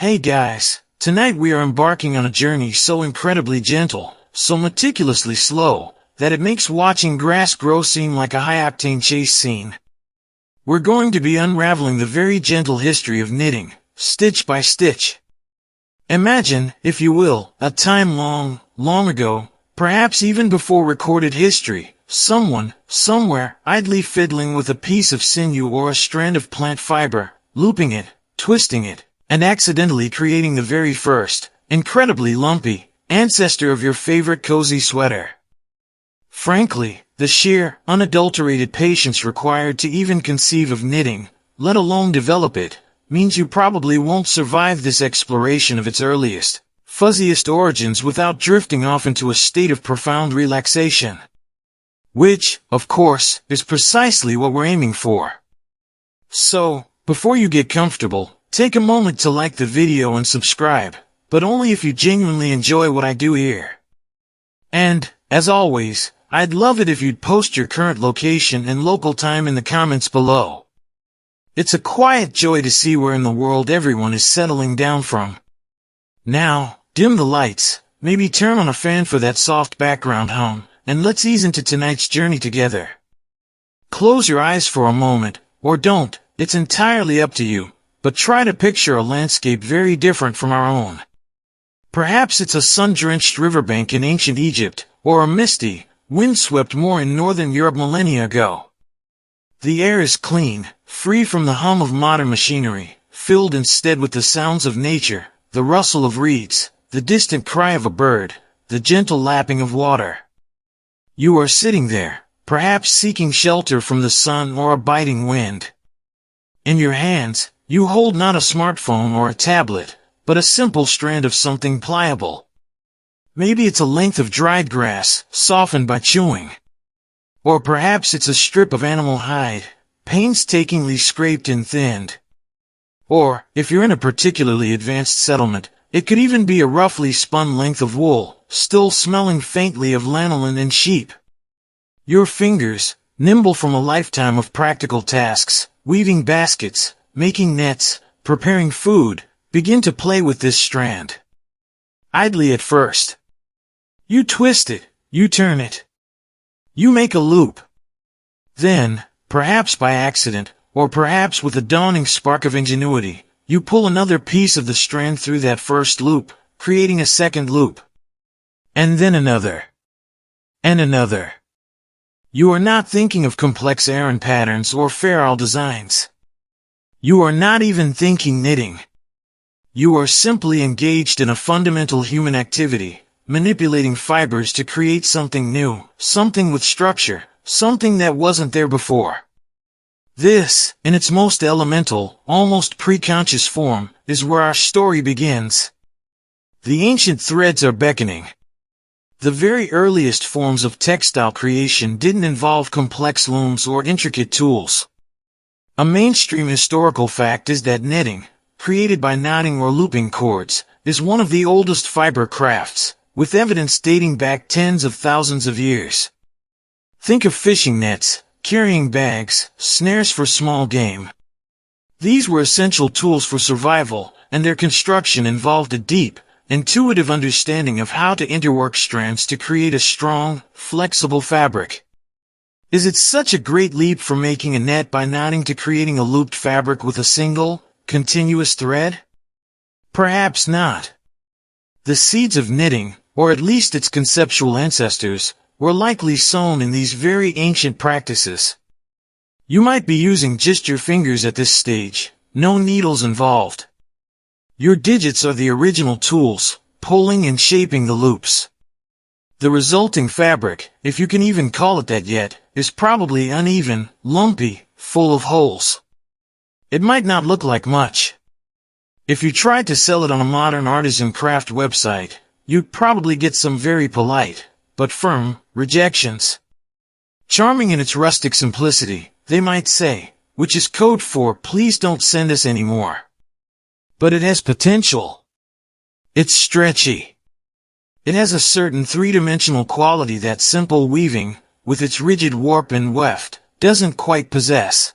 Hey guys, tonight we are embarking on a journey so incredibly gentle, so meticulously slow, that it makes watching grass grow seem like a high-octane chase scene. We're going to be unraveling the very gentle history of knitting, stitch by stitch. Imagine, if you will, a time long, long ago, perhaps even before recorded history, someone, somewhere, idly fiddling with a piece of sinew or a strand of plant fiber, looping it, twisting it, and accidentally creating the very first, incredibly lumpy, ancestor of your favorite cozy sweater. Frankly, the sheer, unadulterated patience required to even conceive of knitting, let alone develop it, means you probably won't survive this exploration of its earliest, fuzziest origins without drifting off into a state of profound relaxation. Which, of course, is precisely what we're aiming for. So, before you get comfortable, take a moment to like the video and subscribe, but only if you genuinely enjoy what I do here. And, as always, I'd love it if you'd post your current location and local time in the comments below. It's a quiet joy to see where in the world everyone is settling down from. Now, dim the lights, maybe turn on a fan for that soft background hum, and let's ease into tonight's journey together. Close your eyes for a moment, or don't, it's entirely up to you. But try to picture a landscape very different from our own. Perhaps it's a sun-drenched riverbank in ancient Egypt, or a misty, windswept moor in northern Europe millennia ago. The air is clean, free from the hum of modern machinery, filled instead with the sounds of nature, the rustle of reeds, the distant cry of a bird, the gentle lapping of water. You are sitting there, perhaps seeking shelter from the sun or a biting wind. In your hands, you hold not a smartphone or a tablet, but a simple strand of something pliable. Maybe it's a length of dried grass, softened by chewing. Or perhaps it's a strip of animal hide, painstakingly scraped and thinned. Or, if you're in a particularly advanced settlement, it could even be a roughly spun length of wool, still smelling faintly of lanolin and sheep. Your fingers, nimble from a lifetime of practical tasks, weaving baskets, making nets, preparing food, begin to play with this strand. Idly at first. You twist it, you turn it. You make a loop. Then, perhaps by accident, or perhaps with a dawning spark of ingenuity, you pull another piece of the strand through that first loop, creating a second loop. And then another. And another. You are not thinking of complex Aran patterns or Pharaoh designs. You are not even thinking knitting. You are simply engaged in a fundamental human activity, manipulating fibers to create something new, something with structure, something that wasn't there before. This, in its most elemental, almost pre-conscious form, is where our story begins. The ancient threads are beckoning. The very earliest forms of textile creation didn't involve complex looms or intricate tools. A mainstream historical fact is that knitting, created by knotting or looping cords, is one of the oldest fiber crafts, with evidence dating back tens of thousands of years. Think of fishing nets, carrying bags, snares for small game. These were essential tools for survival, and their construction involved a deep, intuitive understanding of how to interwork strands to create a strong, flexible fabric. Is it such a great leap from making a net by knotting to creating a looped fabric with a single, continuous thread? Perhaps not. The seeds of knitting, or at least its conceptual ancestors, were likely sown in these very ancient practices. You might be using just your fingers at this stage, no needles involved. Your digits are the original tools, pulling and shaping the loops. The resulting fabric, if you can even call it that yet, is probably uneven, lumpy, full of holes. It might not look like much. If you tried to sell it on a modern artisan craft website, you'd probably get some very polite, but firm, rejections. Charming in its rustic simplicity, they might say, which is code for please don't send us any more. But it has potential. It's stretchy. It has a certain three-dimensional quality that simple weaving, with its rigid warp and weft, doesn't quite possess.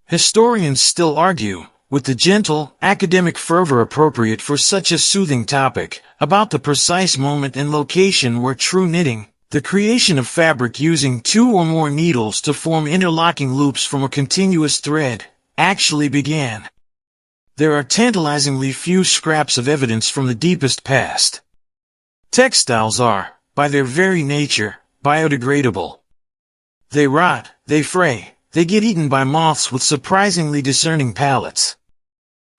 Historians still argue, with the gentle, academic fervor appropriate for such a soothing topic, about the precise moment and location where true knitting, the creation of fabric using two or more needles to form interlocking loops from a continuous thread, actually began. There are tantalizingly few scraps of evidence from the deepest past. Textiles are, by their very nature, biodegradable. They rot, they fray, they get eaten by moths with surprisingly discerning palates.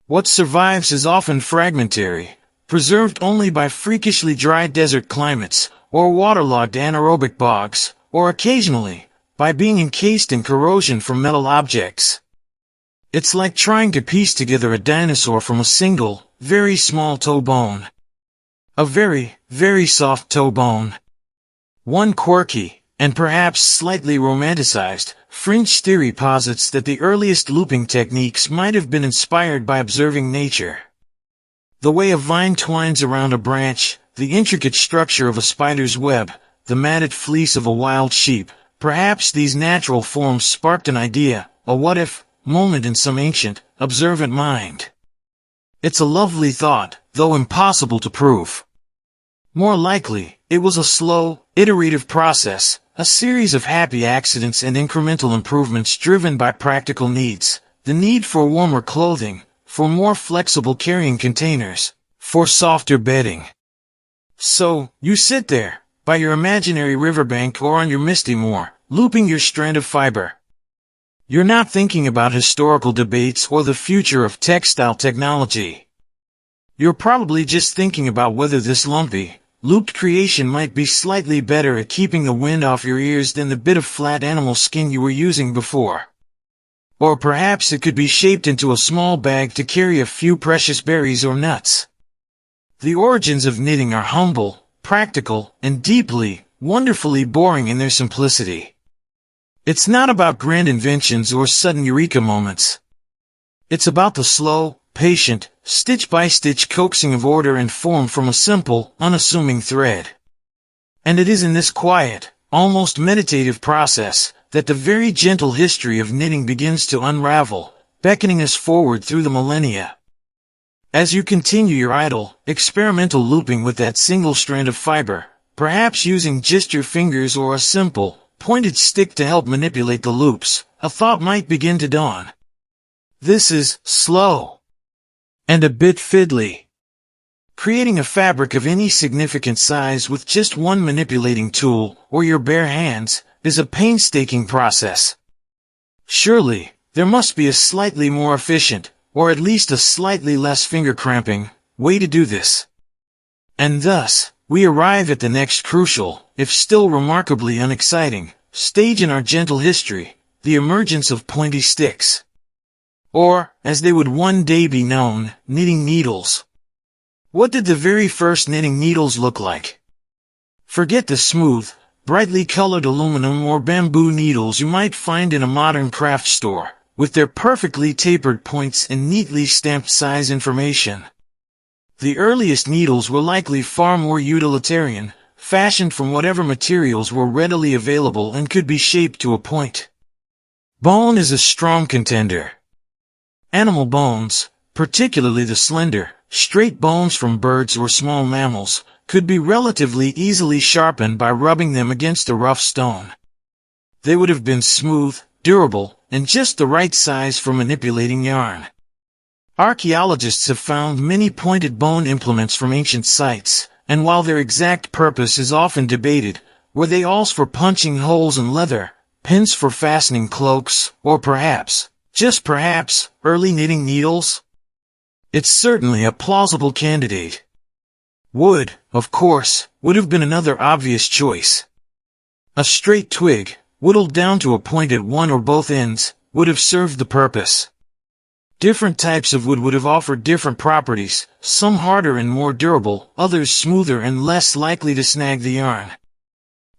What survives is often fragmentary, preserved only by freakishly dry desert climates, or waterlogged anaerobic bogs, or occasionally, by being encased in corrosion from metal objects. It's like trying to piece together a dinosaur from a single, very small toe bone. A very, very soft toe bone. One quirky, and perhaps slightly romanticized, fringe theory posits that the earliest looping techniques might have been inspired by observing nature. The way a vine twines around a branch, the intricate structure of a spider's web, the matted fleece of a wild sheep, perhaps these natural forms sparked an idea, a what-if moment in some ancient, observant mind. It's a lovely thought, though impossible to prove. More likely, it was a slow, iterative process, a series of happy accidents and incremental improvements driven by practical needs, the need for warmer clothing, for more flexible carrying containers, for softer bedding. So, you sit there, by your imaginary riverbank or on your misty moor, looping your strand of fiber. You're not thinking about historical debates or the future of textile technology. You're probably just thinking about whether this lumpy, looped creation might be slightly better at keeping the wind off your ears than the bit of flat animal skin you were using before. Or perhaps it could be shaped into a small bag to carry a few precious berries or nuts. The origins of knitting are humble, practical, and deeply, wonderfully boring in their simplicity. It's not about grand inventions or sudden eureka moments. It's about the slow, patient, stitch-by-stitch coaxing of order and form from a simple, unassuming thread. And it is in this quiet, almost meditative process, that the very gentle history of knitting begins to unravel, beckoning us forward through the millennia. As you continue your idle, experimental looping with that single strand of fiber, perhaps using just your fingers or a simple, pointed stick to help manipulate the loops, a thought might begin to dawn. This is slow and a bit fiddly. Creating a fabric of any significant size with just one manipulating tool, or your bare hands, is a painstaking process. Surely, there must be a slightly more efficient, or at least a slightly less finger-cramping, way to do this. And thus, we arrive at the next crucial, if still remarkably unexciting, stage in our gentle history, the emergence of pointy sticks. Or, as they would one day be known, knitting needles. What did the very first knitting needles look like? Forget the smooth, brightly colored aluminum or bamboo needles you might find in a modern craft store, with their perfectly tapered points and neatly stamped size information. The earliest needles were likely far more utilitarian, fashioned from whatever materials were readily available and could be shaped to a point. Bone is a strong contender. Animal bones, particularly the slender, straight bones from birds or small mammals, could be relatively easily sharpened by rubbing them against a rough stone. They would have been smooth, durable, and just the right size for manipulating yarn. Archaeologists have found many pointed bone implements from ancient sites, and while their exact purpose is often debated, were they awls for punching holes in leather, pins for fastening cloaks, or perhaps, just perhaps, early knitting needles? It's certainly a plausible candidate. Wood, of course, would have been another obvious choice. A straight twig, whittled down to a point at one or both ends, would have served the purpose. Different types of wood would have offered different properties, some harder and more durable, others smoother and less likely to snag the yarn.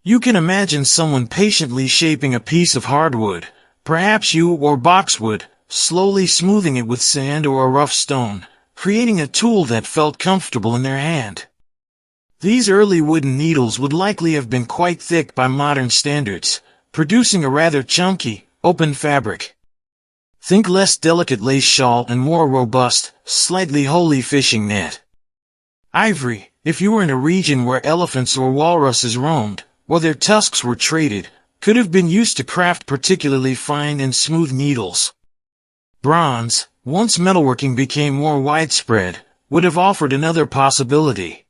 You can imagine someone patiently shaping a piece of hardwood, perhaps yew or boxwood, slowly smoothing it with sand or a rough stone, creating a tool that felt comfortable in their hand. These early wooden needles would likely have been quite thick by modern standards, producing a rather chunky, open fabric. Think less delicate lace shawl and more robust, slightly holey fishing net. Ivory, if you were in a region where elephants or walruses roamed, or their tusks were traded, could have been used to craft particularly fine and smooth needles. Bronze, once metalworking became more widespread, would have offered another possibility.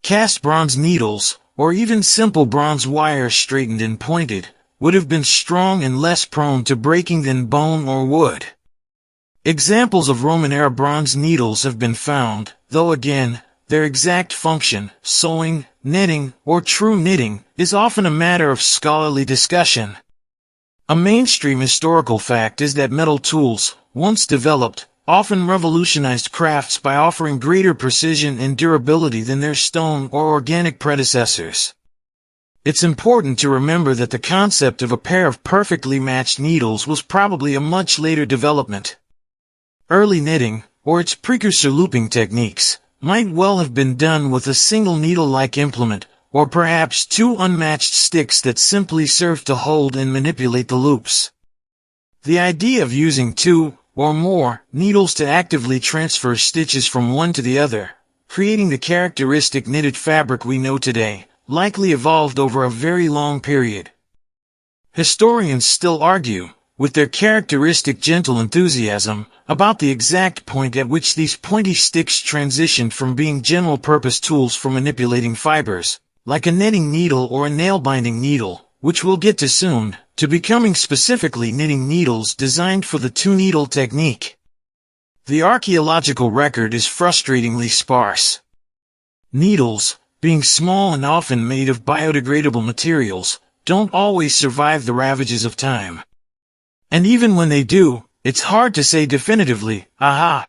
Cast bronze needles, or even simple bronze wire straightened and pointed, would have been strong and less prone to breaking than bone or wood. Examples of Roman-era bronze needles have been found, though again, their exact function, sewing, knitting, or true knitting, is often a matter of scholarly discussion. A mainstream historical fact is that metal tools, once developed, often revolutionized crafts by offering greater precision and durability than their stone or organic predecessors. It's important to remember that the concept of a pair of perfectly matched needles was probably a much later development. Early knitting, or its precursor looping techniques, might well have been done with a single needle-like implement, or perhaps two unmatched sticks that simply served to hold and manipulate the loops. The idea of using two, or more, needles to actively transfer stitches from one to the other, creating the characteristic knitted fabric we know today, likely evolved over a very long period. Historians still argue, with their characteristic gentle enthusiasm, about the exact point at which these pointy sticks transitioned from being general-purpose tools for manipulating fibers, like a knitting needle or a nail-binding needle, which we'll get to soon, to becoming specifically knitting needles designed for the two-needle technique. The archaeological record is frustratingly sparse. Needles, being small and often made of biodegradable materials, don't always survive the ravages of time. And even when they do, it's hard to say definitively, aha!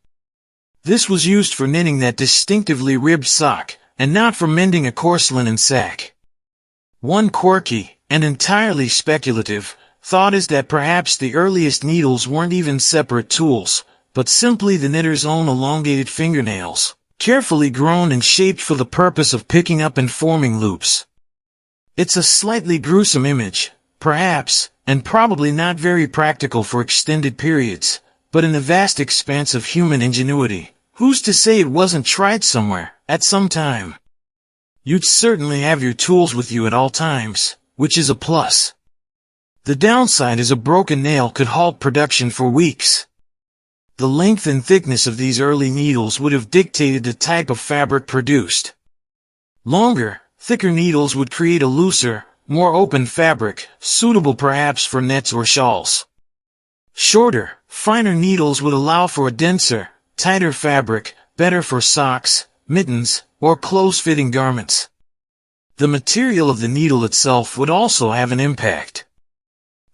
This was used for knitting that distinctively ribbed sock, and not for mending a coarse linen sack. One quirky, and entirely speculative, thought is that perhaps the earliest needles weren't even separate tools, but simply the knitter's own elongated fingernails, carefully grown and shaped for the purpose of picking up and forming loops. It's a slightly gruesome image, perhaps, and probably not very practical for extended periods, but in the vast expanse of human ingenuity, who's to say it wasn't tried somewhere, at some time? You'd certainly have your tools with you at all times, which is a plus. The downside is a broken nail could halt production for weeks. The length and thickness of these early needles would have dictated the type of fabric produced. Longer, thicker needles would create a looser, more open fabric, suitable perhaps for nets or shawls. Shorter, finer needles would allow for a denser, tighter fabric, better for socks, mittens, or close-fitting garments. The material of the needle itself would also have an impact.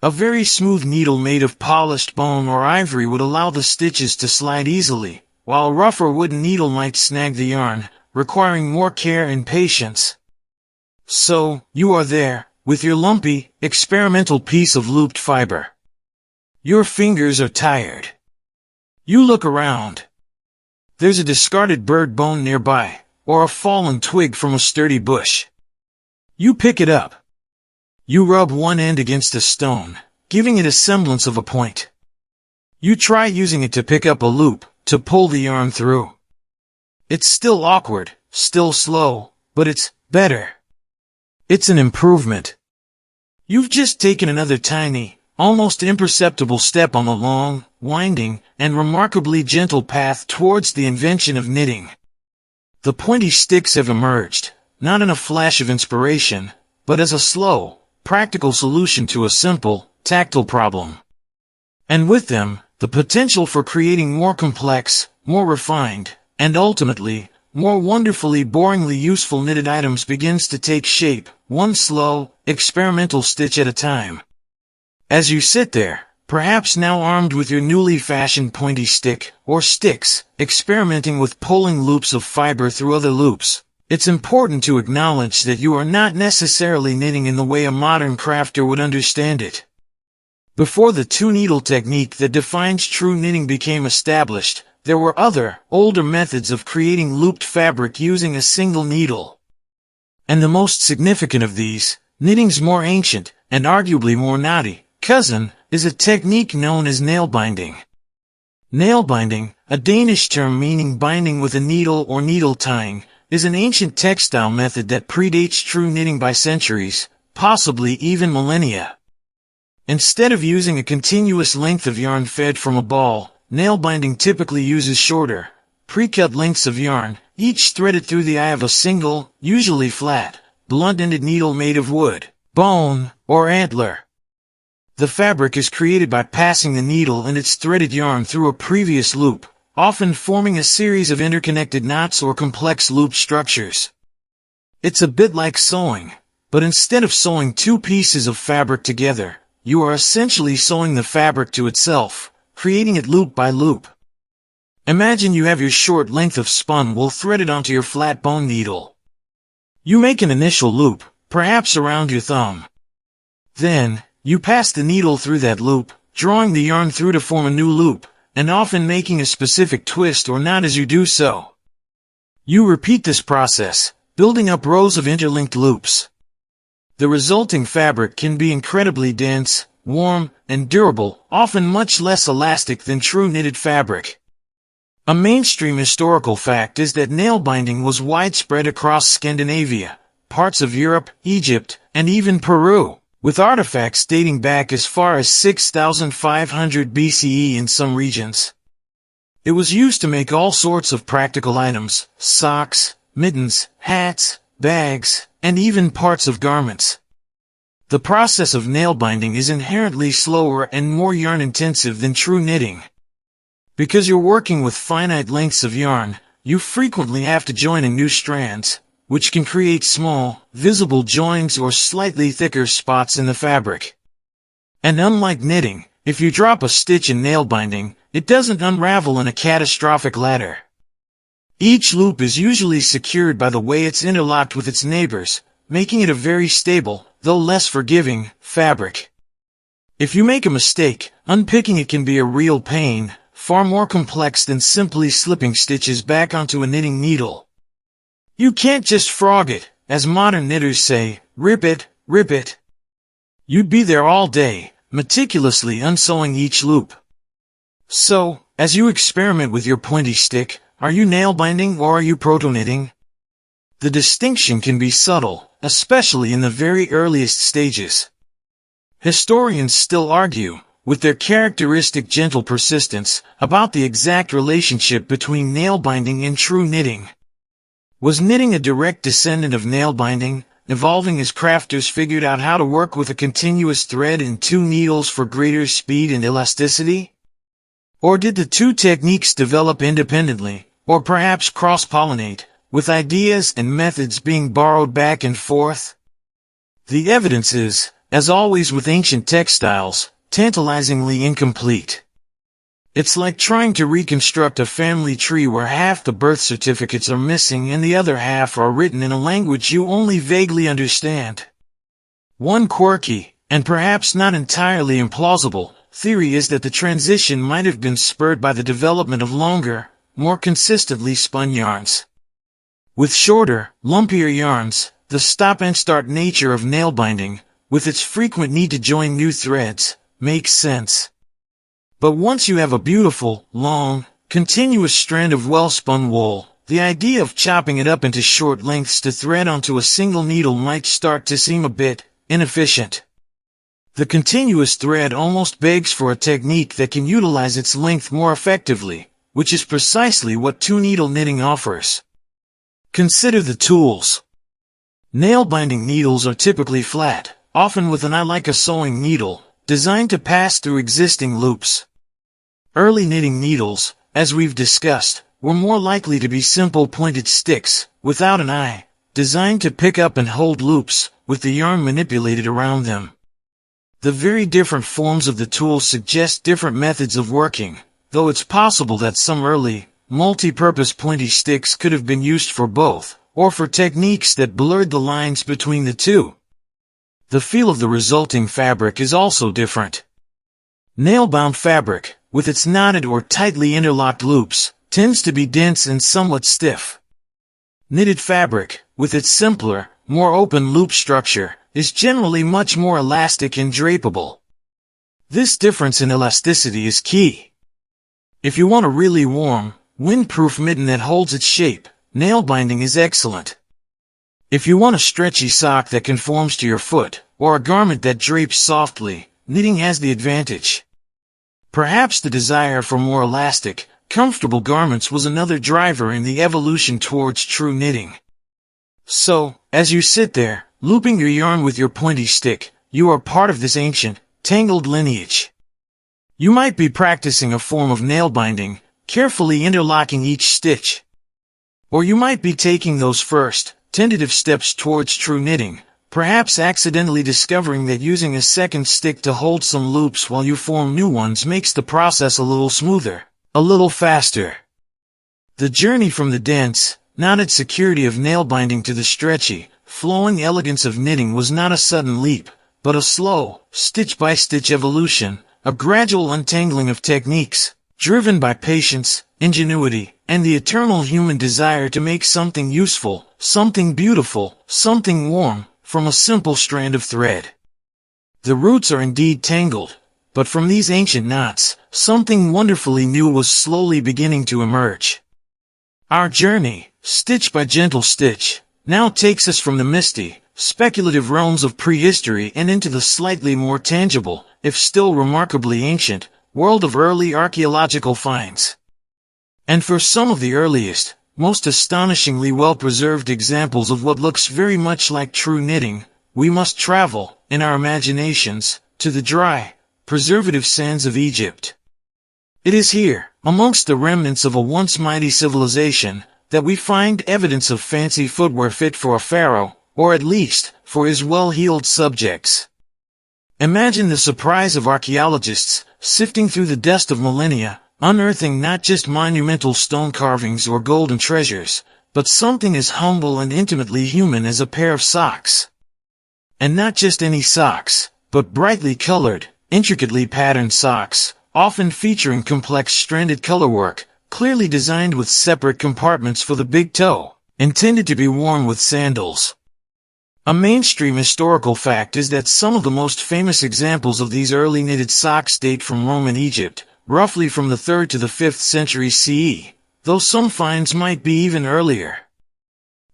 A very smooth needle made of polished bone or ivory would allow the stitches to slide easily, while a rougher wooden needle might snag the yarn, requiring more care and patience. So, you are there, with your lumpy, experimental piece of looped fiber. Your fingers are tired. You look around. There's a discarded bird bone nearby, or a fallen twig from a sturdy bush. You pick it up. You rub one end against a stone, giving it a semblance of a point. You try using it to pick up a loop, to pull the yarn through. It's still awkward, still slow, but it's better. It's an improvement. You've just taken another tiny, almost imperceptible step on the long, winding, and remarkably gentle path towards the invention of knitting. The pointy sticks have emerged, not in a flash of inspiration, but as a slow, practical solution to a simple, tactile problem. And with them, the potential for creating more complex, more refined, and ultimately, more wonderfully boringly useful knitted items begins to take shape, one slow, experimental stitch at a time. As you sit there, perhaps now armed with your newly fashioned pointy stick, or sticks, experimenting with pulling loops of fiber through other loops, it's important to acknowledge that you are not necessarily knitting in the way a modern crafter would understand it. Before the two-needle technique that defines true knitting became established, there were other, older methods of creating looped fabric using a single needle. And the most significant of these, knitting's more ancient, and arguably more knotty, cousin, is a technique known as nail binding. Nail binding, a Danish term meaning binding with a needle or needle tying, is an ancient textile method that predates true knitting by centuries, possibly even millennia. Instead of using a continuous length of yarn fed from a ball, nail binding typically uses shorter, pre-cut lengths of yarn, each threaded through the eye of a single, usually flat, blunt-ended needle made of wood, bone, or antler. The fabric is created by passing the needle and its threaded yarn through a previous loop, often forming a series of interconnected knots or complex loop structures. It's a bit like sewing, but instead of sewing two pieces of fabric together, you are essentially sewing the fabric to itself, creating it loop by loop. Imagine you have your short length of spun wool threaded onto your flat bone needle. You make an initial loop, perhaps around your thumb. Then, you pass the needle through that loop, drawing the yarn through to form a new loop, and often making a specific twist or knot as you do so. You repeat this process, building up rows of interlinked loops. The resulting fabric can be incredibly dense, warm, and durable, often much less elastic than true knitted fabric. A mainstream historical fact is that nail binding was widespread across Scandinavia, parts of Europe, Egypt, and even Peru, with artifacts dating back as far as 6,500 BCE in some regions. It was used to make all sorts of practical items: socks, mittens, hats, bags, and even parts of garments. The process of nail binding is inherently slower and more yarn-intensive than true knitting. Because you're working with finite lengths of yarn, you frequently have to join in new strands, which can create small, visible joins or slightly thicker spots in the fabric. And unlike knitting, if you drop a stitch in nail binding, it doesn't unravel in a catastrophic ladder. Each loop is usually secured by the way it's interlocked with its neighbors, making it a very stable, though less forgiving, fabric. If you make a mistake, unpicking it can be a real pain, far more complex than simply slipping stitches back onto a knitting needle. You can't just frog it, as modern knitters say, rip it, rip it. You'd be there all day, meticulously unsewing each loop. So, as you experiment with your pointy stick, are you nail binding or are you proto-knitting? The distinction can be subtle, especially in the very earliest stages. Historians still argue, with their characteristic gentle persistence, about the exact relationship between nail binding and true knitting. Was knitting a direct descendant of nail binding, evolving as crafters figured out how to work with a continuous thread and two needles for greater speed and elasticity? Or did the two techniques develop independently, or perhaps cross-pollinate, with ideas and methods being borrowed back and forth? The evidence is, as always with ancient textiles, tantalizingly incomplete. It's like trying to reconstruct a family tree where half the birth certificates are missing and the other half are written in a language you only vaguely understand. One quirky, and perhaps not entirely implausible, theory is that the transition might have been spurred by the development of longer, more consistently spun yarns. With shorter, lumpier yarns, the stop-and-start nature of nail binding, with its frequent need to join new threads, makes sense. But once you have a beautiful, long, continuous strand of well-spun wool, the idea of chopping it up into short lengths to thread onto a single needle might start to seem a bit inefficient. The continuous thread almost begs for a technique that can utilize its length more effectively, which is precisely what two-needle knitting offers. Consider the tools. Nail binding needles are typically flat, often with an eye like a sewing needle, designed to pass through existing loops. Early knitting needles, as we've discussed, were more likely to be simple pointed sticks, without an eye, designed to pick up and hold loops, with the yarn manipulated around them. The very different forms of the tools suggest different methods of working, though it's possible that some early, multi-purpose pointy sticks could have been used for both, or for techniques that blurred the lines between the two. The feel of the resulting fabric is also different. Nail-bound fabric, with its knotted or tightly interlocked loops, tends to be dense and somewhat stiff. Knitted fabric, with its simpler, more open loop structure, is generally much more elastic and drapable. This difference in elasticity is key. If you want a really warm, windproof mitten that holds its shape, nail binding is excellent. If you want a stretchy sock that conforms to your foot, or a garment that drapes softly, knitting has the advantage. Perhaps the desire for more elastic, comfortable garments was another driver in the evolution towards true knitting. So, as you sit there, looping your yarn with your pointy stick, you are part of this ancient, tangled lineage. You might be practicing a form of nail binding, carefully interlocking each stitch. Or you might be taking those first, tentative steps towards true knitting, perhaps accidentally discovering that using a second stick to hold some loops while you form new ones makes the process a little smoother, a little faster. The journey from the dense, knotted security of nail binding to the stretchy, flowing elegance of knitting was not a sudden leap, but a slow, stitch-by-stitch evolution, a gradual untangling of techniques, driven by patience, ingenuity, and the eternal human desire to make something useful, something beautiful, something warm, from a simple strand of thread. The roots are indeed tangled, but from these ancient knots, something wonderfully new was slowly beginning to emerge. Our journey, stitch by gentle stitch, now takes us from the misty, speculative realms of prehistory and into the slightly more tangible, if still remarkably ancient, world of early archaeological finds. And for some of the earliest, most astonishingly well-preserved examples of what looks very much like true knitting, we must travel, in our imaginations, to the dry, preservative sands of Egypt. It is here, amongst the remnants of a once mighty civilization, that we find evidence of fancy footwear fit for a pharaoh, or at least, for his well-heeled subjects. Imagine the surprise of archaeologists, sifting through the dust of millennia, unearthing not just monumental stone carvings or golden treasures, but something as humble and intimately human as a pair of socks. And not just any socks, but brightly colored, intricately patterned socks, often featuring complex stranded colorwork, clearly designed with separate compartments for the big toe, intended to be worn with sandals. A mainstream historical fact is that some of the most famous examples of these early knitted socks date from Roman Egypt, roughly from the 3rd to the 5th century CE, though some finds might be even earlier.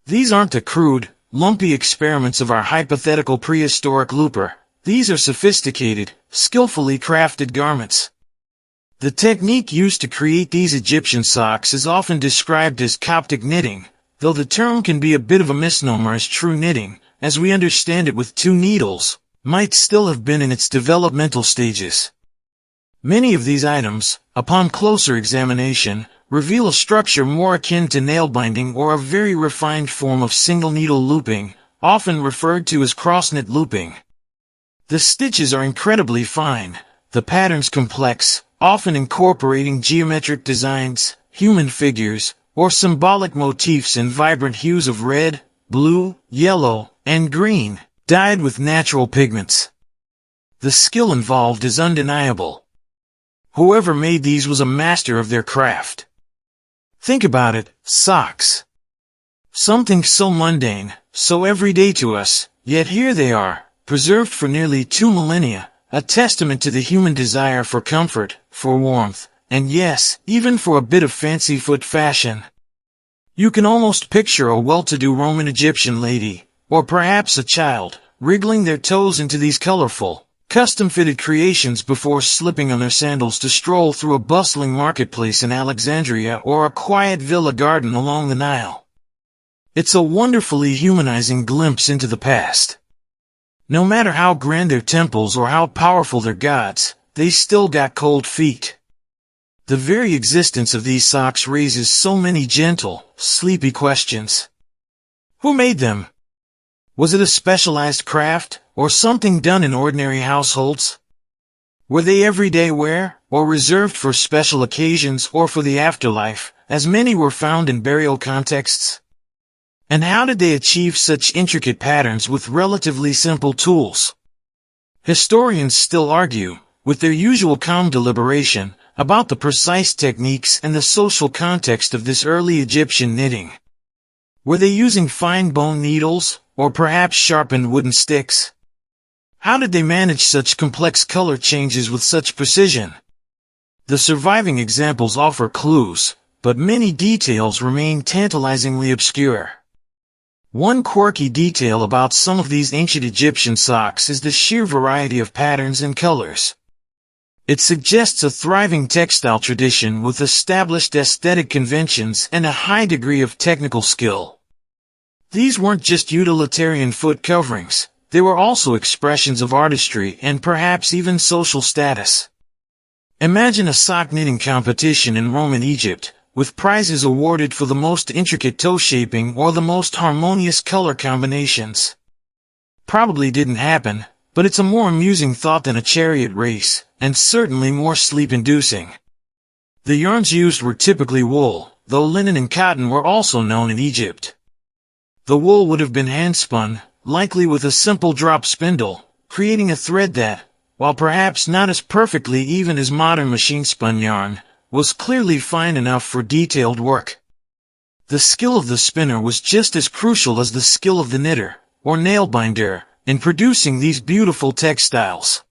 These aren't the crude, lumpy experiments of our hypothetical prehistoric looper. These are sophisticated, skillfully crafted garments. The technique used to create these Egyptian socks is often described as Coptic knitting, though the term can be a bit of a misnomer, as true knitting, as we understand it with two needles, might still have been in its developmental stages. Many of these items, upon closer examination, reveal a structure more akin to nail binding or a very refined form of single needle looping, often referred to as cross-knit looping. The stitches are incredibly fine, the patterns complex, often incorporating geometric designs, human figures, or symbolic motifs in vibrant hues of red, blue, yellow, and green, dyed with natural pigments. The skill involved is undeniable. Whoever made these was a master of their craft. Think about it, socks. Something so mundane, so everyday to us, yet here they are, preserved for nearly 2 millennia, a testament to the human desire for comfort, for warmth, and yes, even for a bit of fancy foot fashion. You can almost picture a well-to-do Roman Egyptian lady, or perhaps a child, wriggling their toes into these colorful, custom-fitted creations before slipping on their sandals to stroll through a bustling marketplace in Alexandria or a quiet villa garden along the Nile. It's a wonderfully humanizing glimpse into the past. No matter how grand their temples or how powerful their gods, they still got cold feet. The very existence of these socks raises so many gentle, sleepy questions. Who made them? Was it a specialized craft, or something done in ordinary households? Were they everyday wear, or reserved for special occasions or for the afterlife, as many were found in burial contexts? And how did they achieve such intricate patterns with relatively simple tools? Historians still argue, with their usual calm deliberation, about the precise techniques and the social context of this early Egyptian knitting. Were they using fine bone needles, or perhaps sharpened wooden sticks? How did they manage such complex color changes with such precision? The surviving examples offer clues, but many details remain tantalizingly obscure. One quirky detail about some of these ancient Egyptian socks is the sheer variety of patterns and colors. It suggests a thriving textile tradition with established aesthetic conventions and a high degree of technical skill. These weren't just utilitarian foot coverings, they were also expressions of artistry and perhaps even social status. Imagine a sock knitting competition in Roman Egypt, with prizes awarded for the most intricate toe shaping or the most harmonious color combinations. Probably didn't happen, but it's a more amusing thought than a chariot race, and certainly more sleep-inducing. The yarns used were typically wool, though linen and cotton were also known in Egypt. The wool would have been hand-spun, likely with a simple drop spindle, creating a thread that, while perhaps not as perfectly even as modern machine-spun yarn, was clearly fine enough for detailed work. The skill of the spinner was just as crucial as the skill of the knitter, or nail-binder, in producing these beautiful textiles.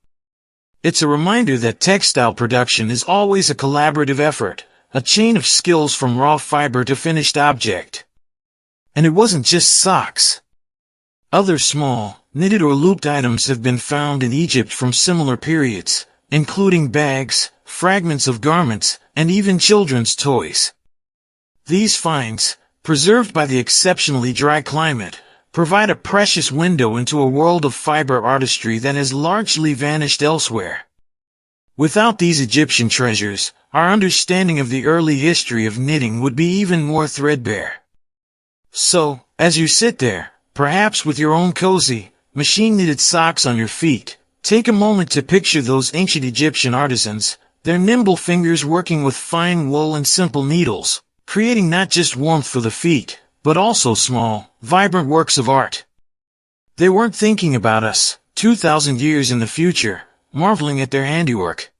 It's a reminder that textile production is always a collaborative effort, a chain of skills from raw fiber to finished object. And it wasn't just socks. Other small, knitted or looped items have been found in Egypt from similar periods, including bags, fragments of garments, and even children's toys. These finds, preserved by the exceptionally dry climate, provide a precious window into a world of fiber artistry that has largely vanished elsewhere. Without these Egyptian treasures, our understanding of the early history of knitting would be even more threadbare. So, as you sit there, perhaps with your own cozy, machine-knitted socks on your feet, take a moment to picture those ancient Egyptian artisans, their nimble fingers working with fine wool and simple needles, creating not just warmth for the feet, but also small, vibrant works of art. They weren't thinking about us, 2,000 years in the future, marveling at their handiwork.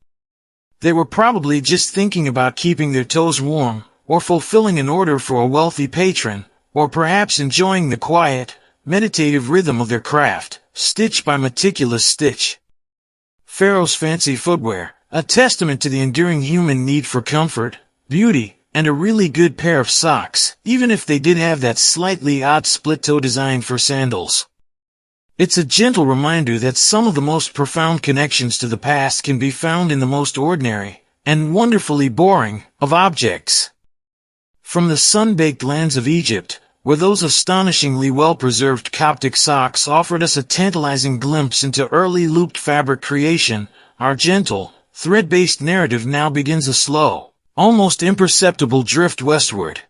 They were probably just thinking about keeping their toes warm, or fulfilling an order for a wealthy patron, or perhaps enjoying the quiet, meditative rhythm of their craft, stitch by meticulous stitch. Pharaoh's fancy footwear, a testament to the enduring human need for comfort, beauty, and a really good pair of socks, even if they did have that slightly odd split-toe design for sandals. It's a gentle reminder that some of the most profound connections to the past can be found in the most ordinary, and wonderfully boring, of objects. From the sun-baked lands of Egypt, where those astonishingly well-preserved Coptic socks offered us a tantalizing glimpse into early looped fabric creation, our gentle, thread-based narrative now begins a slow, almost imperceptible drift westward.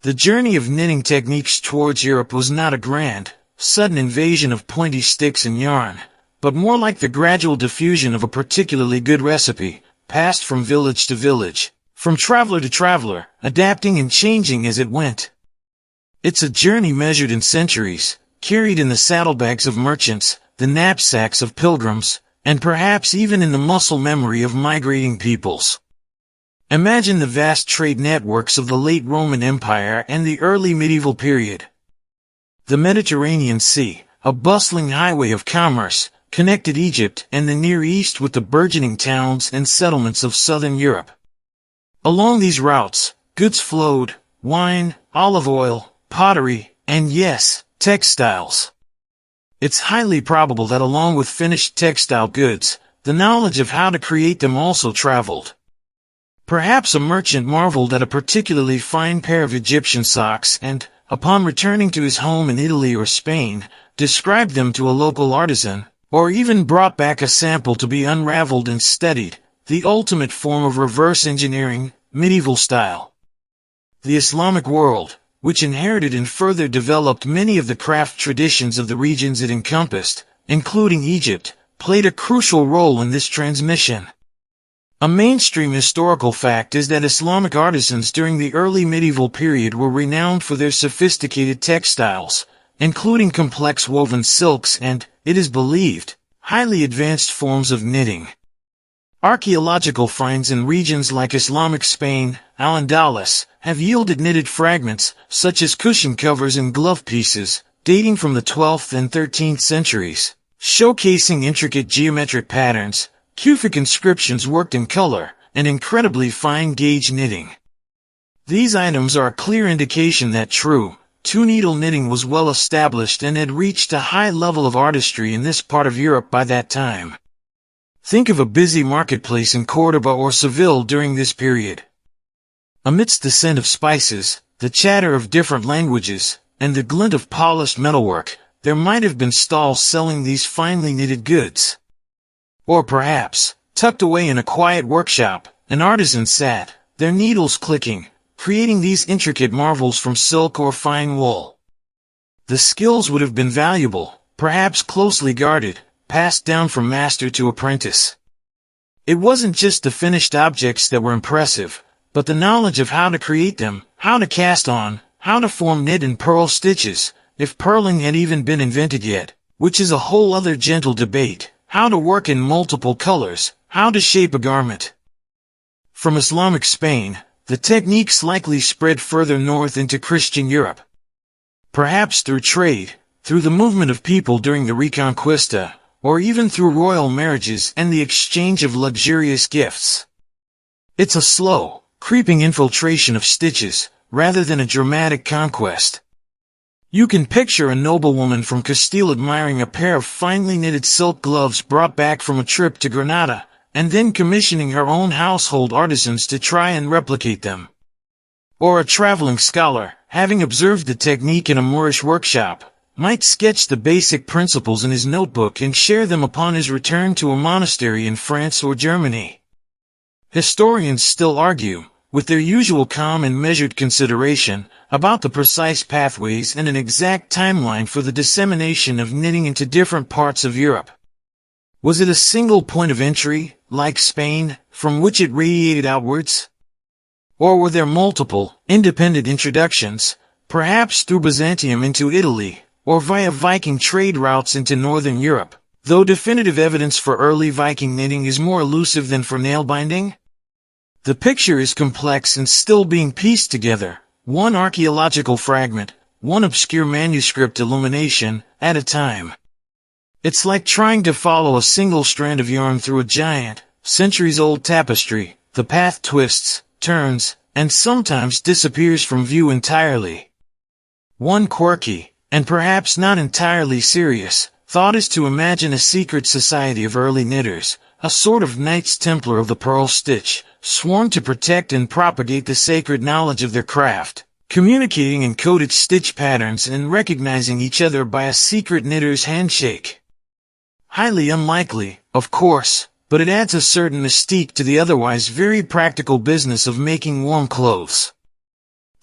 The journey of knitting techniques towards Europe was not a grand, sudden invasion of pointy sticks and yarn, but more like the gradual diffusion of a particularly good recipe, passed from village to village, from traveler to traveler, adapting and changing as it went. It's a journey measured in centuries, carried in the saddlebags of merchants, the knapsacks of pilgrims, and perhaps even in the muscle memory of migrating peoples. Imagine the vast trade networks of the late Roman Empire and the early medieval period. The Mediterranean Sea, a bustling highway of commerce, connected Egypt and the Near East with the burgeoning towns and settlements of southern Europe. Along these routes, goods flowed, wine, olive oil, pottery, and yes, textiles. It's highly probable that along with finished textile goods, the knowledge of how to create them also traveled. Perhaps a merchant marveled at a particularly fine pair of Egyptian socks and, upon returning to his home in Italy or Spain, described them to a local artisan, or even brought back a sample to be unraveled and studied, the ultimate form of reverse engineering, medieval style. The Islamic world, which inherited and further developed many of the craft traditions of the regions it encompassed, including Egypt, played a crucial role in this transmission. A mainstream historical fact is that Islamic artisans during the early medieval period were renowned for their sophisticated textiles, including complex woven silks and, it is believed, highly advanced forms of knitting. Archaeological finds in regions like Islamic Spain, Al-Andalus, have yielded knitted fragments, such as cushion covers and glove pieces, dating from the 12th and 13th centuries, showcasing intricate geometric patterns, Kufic inscriptions worked in color, and incredibly fine-gauge knitting. These items are a clear indication that true, two-needle knitting was well established and had reached a high level of artistry in this part of Europe by that time. Think of a busy marketplace in Cordoba or Seville during this period. Amidst the scent of spices, the chatter of different languages, and the glint of polished metalwork, there might have been stalls selling these finely knitted goods. Or perhaps, tucked away in a quiet workshop, an artisan sat, their needles clicking, creating these intricate marvels from silk or fine wool. The skills would have been valuable, perhaps closely guarded, passed down from master to apprentice. It wasn't just the finished objects that were impressive, but the knowledge of how to create them, how to cast on, how to form knit and purl stitches, if purling had even been invented yet, which is a whole other gentle debate, how to work in multiple colors, how to shape a garment. From Islamic Spain, the techniques likely spread further north into Christian Europe. Perhaps through trade, through the movement of people during the Reconquista, or even through royal marriages and the exchange of luxurious gifts. It's a slow, creeping infiltration of stitches, rather than a dramatic conquest. You can picture a noblewoman from Castile admiring a pair of finely knitted silk gloves brought back from a trip to Granada, and then commissioning her own household artisans to try and replicate them. Or a traveling scholar, having observed the technique in a Moorish workshop, might sketch the basic principles in his notebook and share them upon his return to a monastery in France or Germany. Historians still argue, with their usual calm and measured consideration, about the precise pathways and an exact timeline for the dissemination of knitting into different parts of Europe. Was it a single point of entry, like Spain, from which it radiated outwards? Or were there multiple, independent introductions, perhaps through Byzantium into Italy, or via Viking trade routes into northern Europe, though definitive evidence for early Viking knitting is more elusive than for nail binding? The picture is complex and still being pieced together, one archaeological fragment, one obscure manuscript illumination, at a time. It's like trying to follow a single strand of yarn through a giant, centuries-old tapestry. The path twists, turns, and sometimes disappears from view entirely. One quirky, and perhaps not entirely serious, thought is to imagine a secret society of early knitters, a sort of Knights Templar of the purl stitch, sworn to protect and propagate the sacred knowledge of their craft, communicating in coded stitch patterns and recognizing each other by a secret knitter's handshake. Highly unlikely, of course, but it adds a certain mystique to the otherwise very practical business of making warm clothes.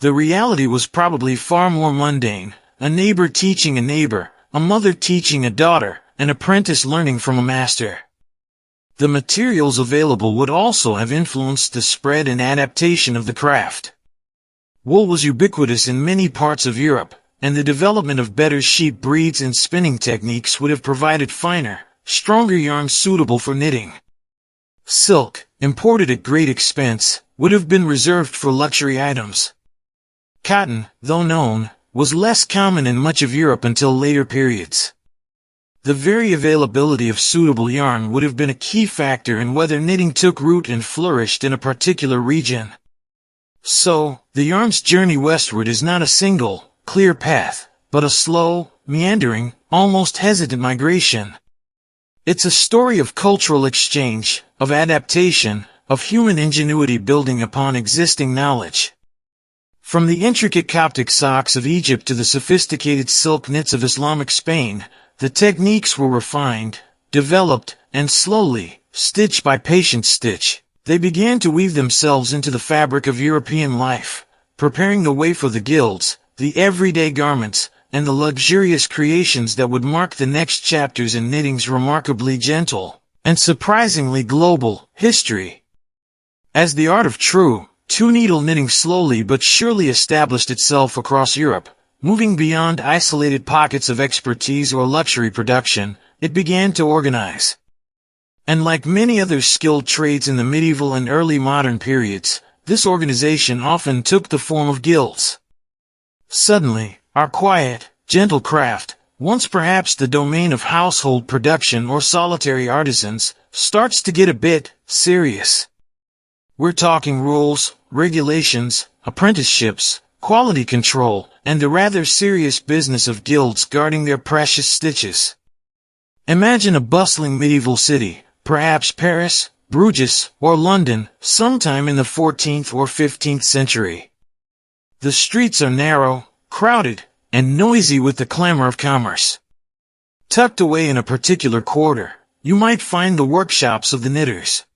The reality was probably far more mundane, a neighbor teaching a neighbor, a mother teaching a daughter, an apprentice learning from a master. The materials available would also have influenced the spread and adaptation of the craft. Wool was ubiquitous in many parts of Europe, and the development of better sheep breeds and spinning techniques would have provided finer, stronger yarns suitable for knitting. Silk, imported at great expense, would have been reserved for luxury items. Cotton, though known, was less common in much of Europe until later periods. The very availability of suitable yarn would have been a key factor in whether knitting took root and flourished in a particular region. So, the yarn's journey westward is not a single, clear path, but a slow, meandering, almost hesitant migration. It's a story of cultural exchange, of adaptation, of human ingenuity building upon existing knowledge. From the intricate Coptic socks of Egypt to the sophisticated silk knits of Islamic Spain, the techniques were refined, developed, and slowly, stitch by patient stitch, they began to weave themselves into the fabric of European life, preparing the way for the gilds, the everyday garments, and the luxurious creations that would mark the next chapters in knitting's remarkably gentle, and surprisingly global, history. As the art of true, two-needle knitting slowly but surely established itself across Europe, moving beyond isolated pockets of expertise or luxury production, it began to organize. And like many other skilled trades in the medieval and early modern periods, this organization often took the form of guilds. Suddenly, our quiet, gentle craft, once perhaps the domain of household production or solitary artisans, starts to get a bit serious. We're talking rules, regulations, apprenticeships, quality control, and the rather serious business of guilds guarding their precious stitches. Imagine a bustling medieval city, perhaps Paris, Bruges, or London, sometime in the 14th or 15th century. The streets are narrow, crowded, and noisy with the clamor of commerce. Tucked away in a particular quarter, you might find the workshops of the knitters.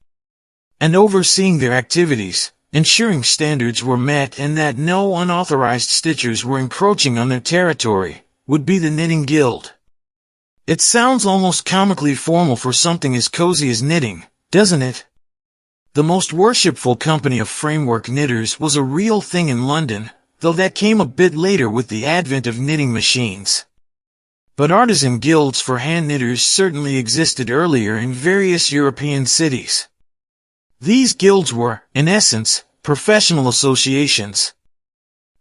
And overseeing their activities, ensuring standards were met and that no unauthorized stitchers were encroaching on their territory, would be the knitting guild. It sounds almost comically formal for something as cozy as knitting, doesn't it? The most worshipful company of framework knitters was a real thing in London, though that came a bit later with the advent of knitting machines. But artisan guilds for hand knitters certainly existed earlier in various European cities. These guilds were, in essence, professional associations.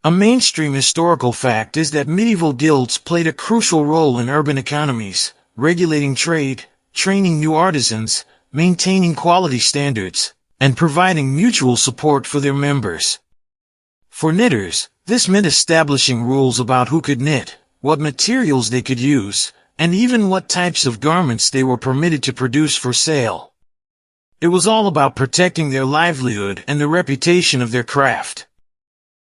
A mainstream historical fact is that medieval guilds played a crucial role in urban economies, regulating trade, training new artisans, maintaining quality standards, and providing mutual support for their members. For knitters, this meant establishing rules about who could knit, what materials they could use, and even what types of garments they were permitted to produce for sale. It was all about protecting their livelihood and the reputation of their craft.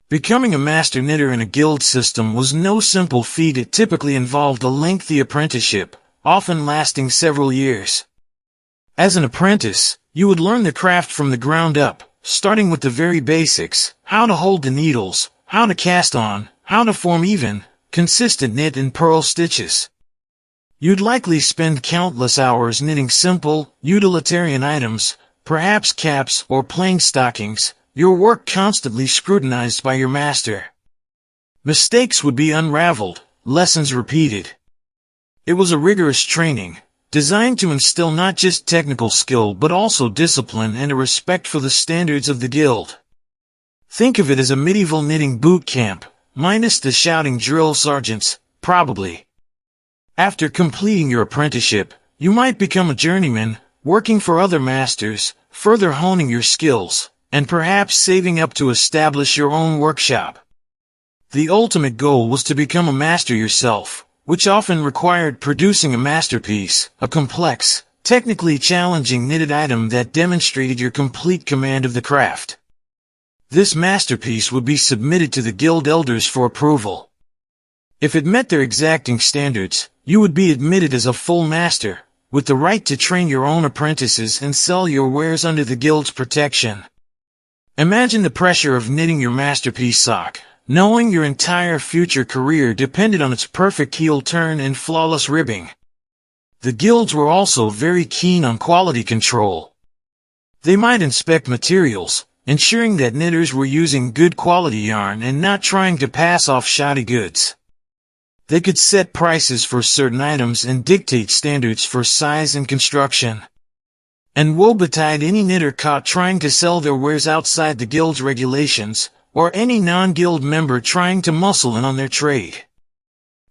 Becoming a master knitter in a guild system was no simple feat. It typically involved a lengthy apprenticeship, often lasting several years. As an apprentice, you would learn the craft from the ground up, starting with the very basics: how to hold the needles, how to cast on, how to form even, consistent knit and purl stitches. You'd likely spend countless hours knitting simple, utilitarian items, perhaps caps or plain stockings, your work constantly scrutinized by your master. Mistakes would be unraveled, lessons repeated. It was a rigorous training, designed to instill not just technical skill but also discipline and a respect for the standards of the guild. Think of it as a medieval knitting boot camp, minus the shouting drill sergeants, probably. After completing your apprenticeship, you might become a journeyman, working for other masters, further honing your skills, and perhaps saving up to establish your own workshop. The ultimate goal was to become a master yourself, which often required producing a masterpiece, a complex, technically challenging knitted item that demonstrated your complete command of the craft. This masterpiece would be submitted to the guild elders for approval. If it met their exacting standards, you would be admitted as a full master, with the right to train your own apprentices and sell your wares under the guild's protection. Imagine the pressure of knitting your masterpiece sock, knowing your entire future career depended on its perfect heel turn and flawless ribbing. The guilds were also very keen on quality control. They might inspect materials, ensuring that knitters were using good quality yarn and not trying to pass off shoddy goods. They could set prices for certain items and dictate standards for size and construction. And woe betide any knitter caught trying to sell their wares outside the guild's regulations, or any non-guild member trying to muscle in on their trade.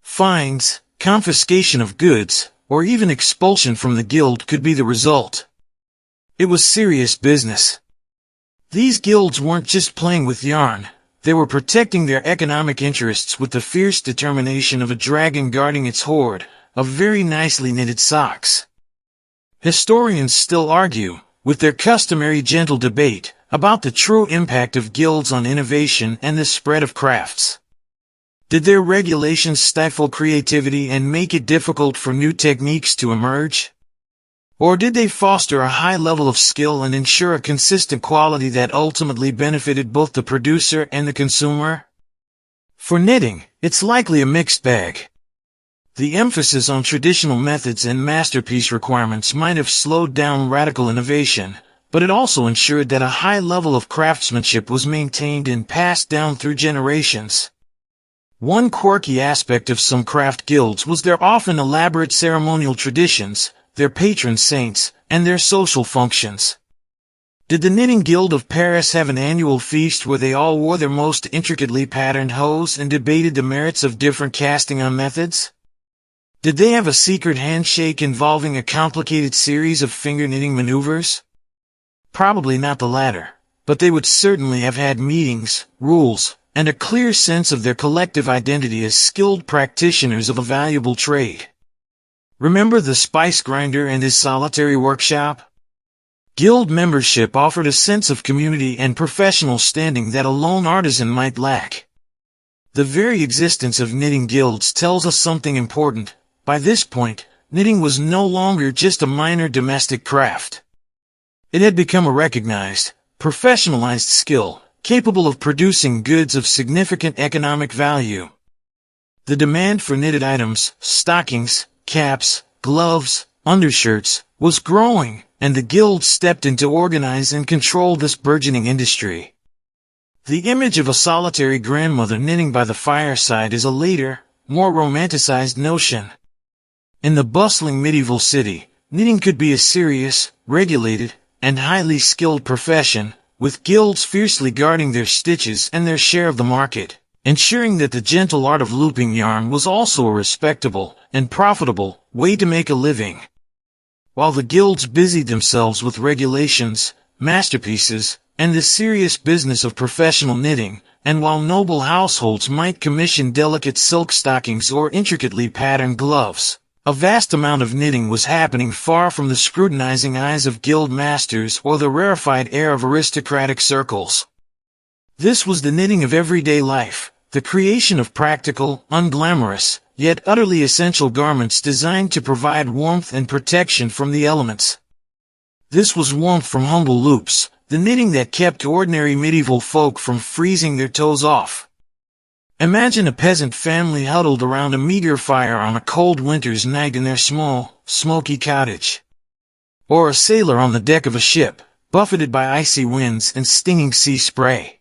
Fines, confiscation of goods, or even expulsion from the guild could be the result. It was serious business. These guilds weren't just playing with yarn. They were protecting their economic interests with the fierce determination of a dragon guarding its hoard of very nicely knitted socks. Historians still argue, with their customary gentle debate, about the true impact of guilds on innovation and the spread of crafts. Did their regulations stifle creativity and make it difficult for new techniques to emerge? Or did they foster a high level of skill and ensure a consistent quality that ultimately benefited both the producer and the consumer? For knitting, it's likely a mixed bag. The emphasis on traditional methods and masterpiece requirements might have slowed down radical innovation, but it also ensured that a high level of craftsmanship was maintained and passed down through generations. One quirky aspect of some craft guilds was their often elaborate ceremonial traditions, their patron saints, and their social functions. Did the Knitting Guild of Paris have an annual feast where they all wore their most intricately patterned hose and debated the merits of different casting-on methods? Did they have a secret handshake involving a complicated series of finger knitting maneuvers? Probably not the latter, but they would certainly have had meetings, rules, and a clear sense of their collective identity as skilled practitioners of a valuable trade. Remember the spice grinder and his solitary workshop? Guild membership offered a sense of community and professional standing that a lone artisan might lack. The very existence of knitting guilds tells us something important. By this point, knitting was no longer just a minor domestic craft. It had become a recognized, professionalized skill, capable of producing goods of significant economic value. The demand for knitted items, stockings, caps, gloves, undershirts, was growing, and the guild stepped in to organize and control this burgeoning industry. The image of a solitary grandmother knitting by the fireside is a later, more romanticized notion. In the bustling medieval city, knitting could be a serious, regulated, and highly skilled profession, with guilds fiercely guarding their stitches and their share of the market, ensuring that the gentle art of looping yarn was also a respectable and profitable way to make a living. While the guilds busied themselves with regulations, masterpieces, and the serious business of professional knitting, and while noble households might commission delicate silk stockings or intricately patterned gloves, a vast amount of knitting was happening far from the scrutinizing eyes of guild masters or the rarefied air of aristocratic circles. This was the knitting of everyday life, the creation of practical, unglamorous, yet utterly essential garments designed to provide warmth and protection from the elements. This was warmth from humble loops, the knitting that kept ordinary medieval folk from freezing their toes off. Imagine a peasant family huddled around a meager fire on a cold winter's night in their small, smoky cottage. Or a sailor on the deck of a ship, buffeted by icy winds and stinging sea spray.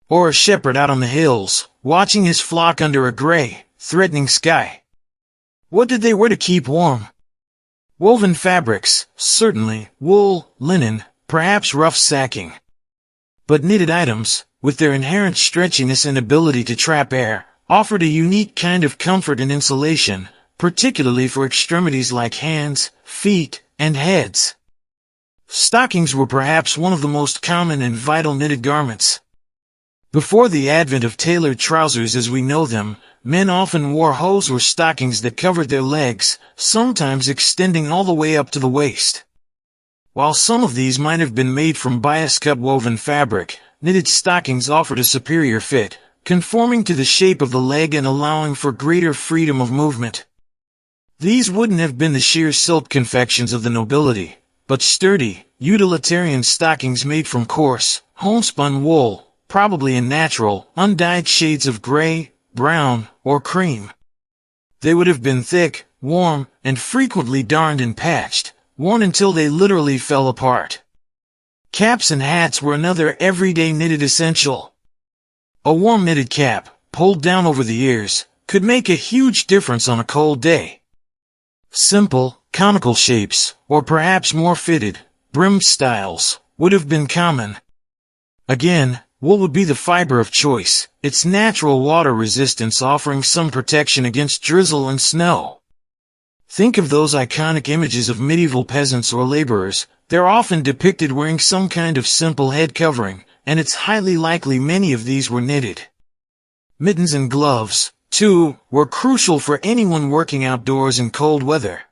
Or a shepherd out on the hills, watching his flock under a gray, threatening sky. What did they wear to keep warm? Woven fabrics, certainly, wool, linen, perhaps rough sacking. But knitted items, with their inherent stretchiness and ability to trap air, offered a unique kind of comfort and insulation, particularly for extremities like hands, feet, and heads. Stockings were perhaps one of the most common and vital knitted garments. Before the advent of tailored trousers as we know them, men often wore hose or stockings that covered their legs, sometimes extending all the way up to the waist. While some of these might have been made from bias-cut woven fabric, knitted stockings offered a superior fit, conforming to the shape of the leg and allowing for greater freedom of movement. These wouldn't have been the sheer silk confections of the nobility, but sturdy, utilitarian stockings made from coarse, homespun wool, probably in natural, undyed shades of gray, brown, or cream. They would have been thick, warm, and frequently darned and patched, worn until they literally fell apart. Caps and hats were another everyday knitted essential. A warm knitted cap, pulled down over the ears, could make a huge difference on a cold day. Simple, conical shapes, or perhaps more fitted, brimmed styles, would have been common. Again, wool would be the fiber of choice, its natural water resistance offering some protection against drizzle and snow. Think of those iconic images of medieval peasants or laborers. They're often depicted wearing some kind of simple head covering, and it's highly likely many of these were knitted. Mittens and gloves, too, were crucial for anyone working outdoors in cold weather.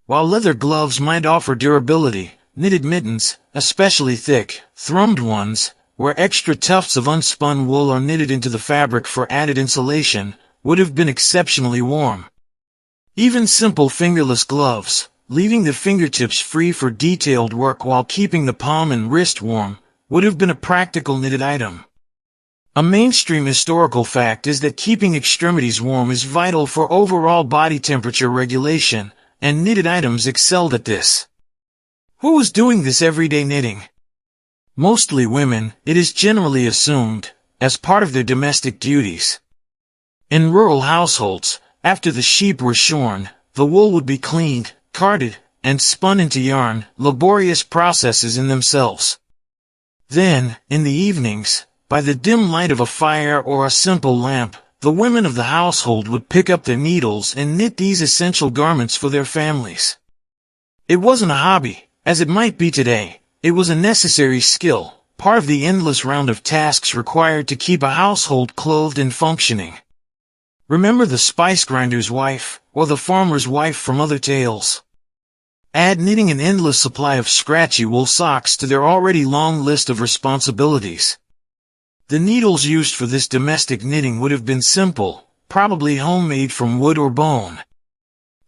While leather gloves might offer durability, knitted mittens, especially thick, thrummed ones, where extra tufts of unspun wool are knitted into the fabric for added insulation, would have been exceptionally warm. Even simple fingerless gloves, leaving the fingertips free for detailed work while keeping the palm and wrist warm, would have been a practical knitted item. A mainstream historical fact is that keeping extremities warm is vital for overall body temperature regulation, and knitted items excelled at this. Who was doing this everyday knitting? Mostly women, it is generally assumed, as part of their domestic duties. In rural households, after the sheep were shorn, the wool would be cleaned, carded, and spun into yarn, laborious processes in themselves. Then, in the evenings, by the dim light of a fire or a simple lamp, the women of the household would pick up their needles and knit these essential garments for their families. It wasn't a hobby, as it might be today. It was a necessary skill, part of the endless round of tasks required to keep a household clothed and functioning. Remember the spice grinder's wife, or the farmer's wife from other tales. Add knitting an endless supply of scratchy wool socks to their already long list of responsibilities. The needles used for this domestic knitting would have been simple, probably homemade from wood or bone.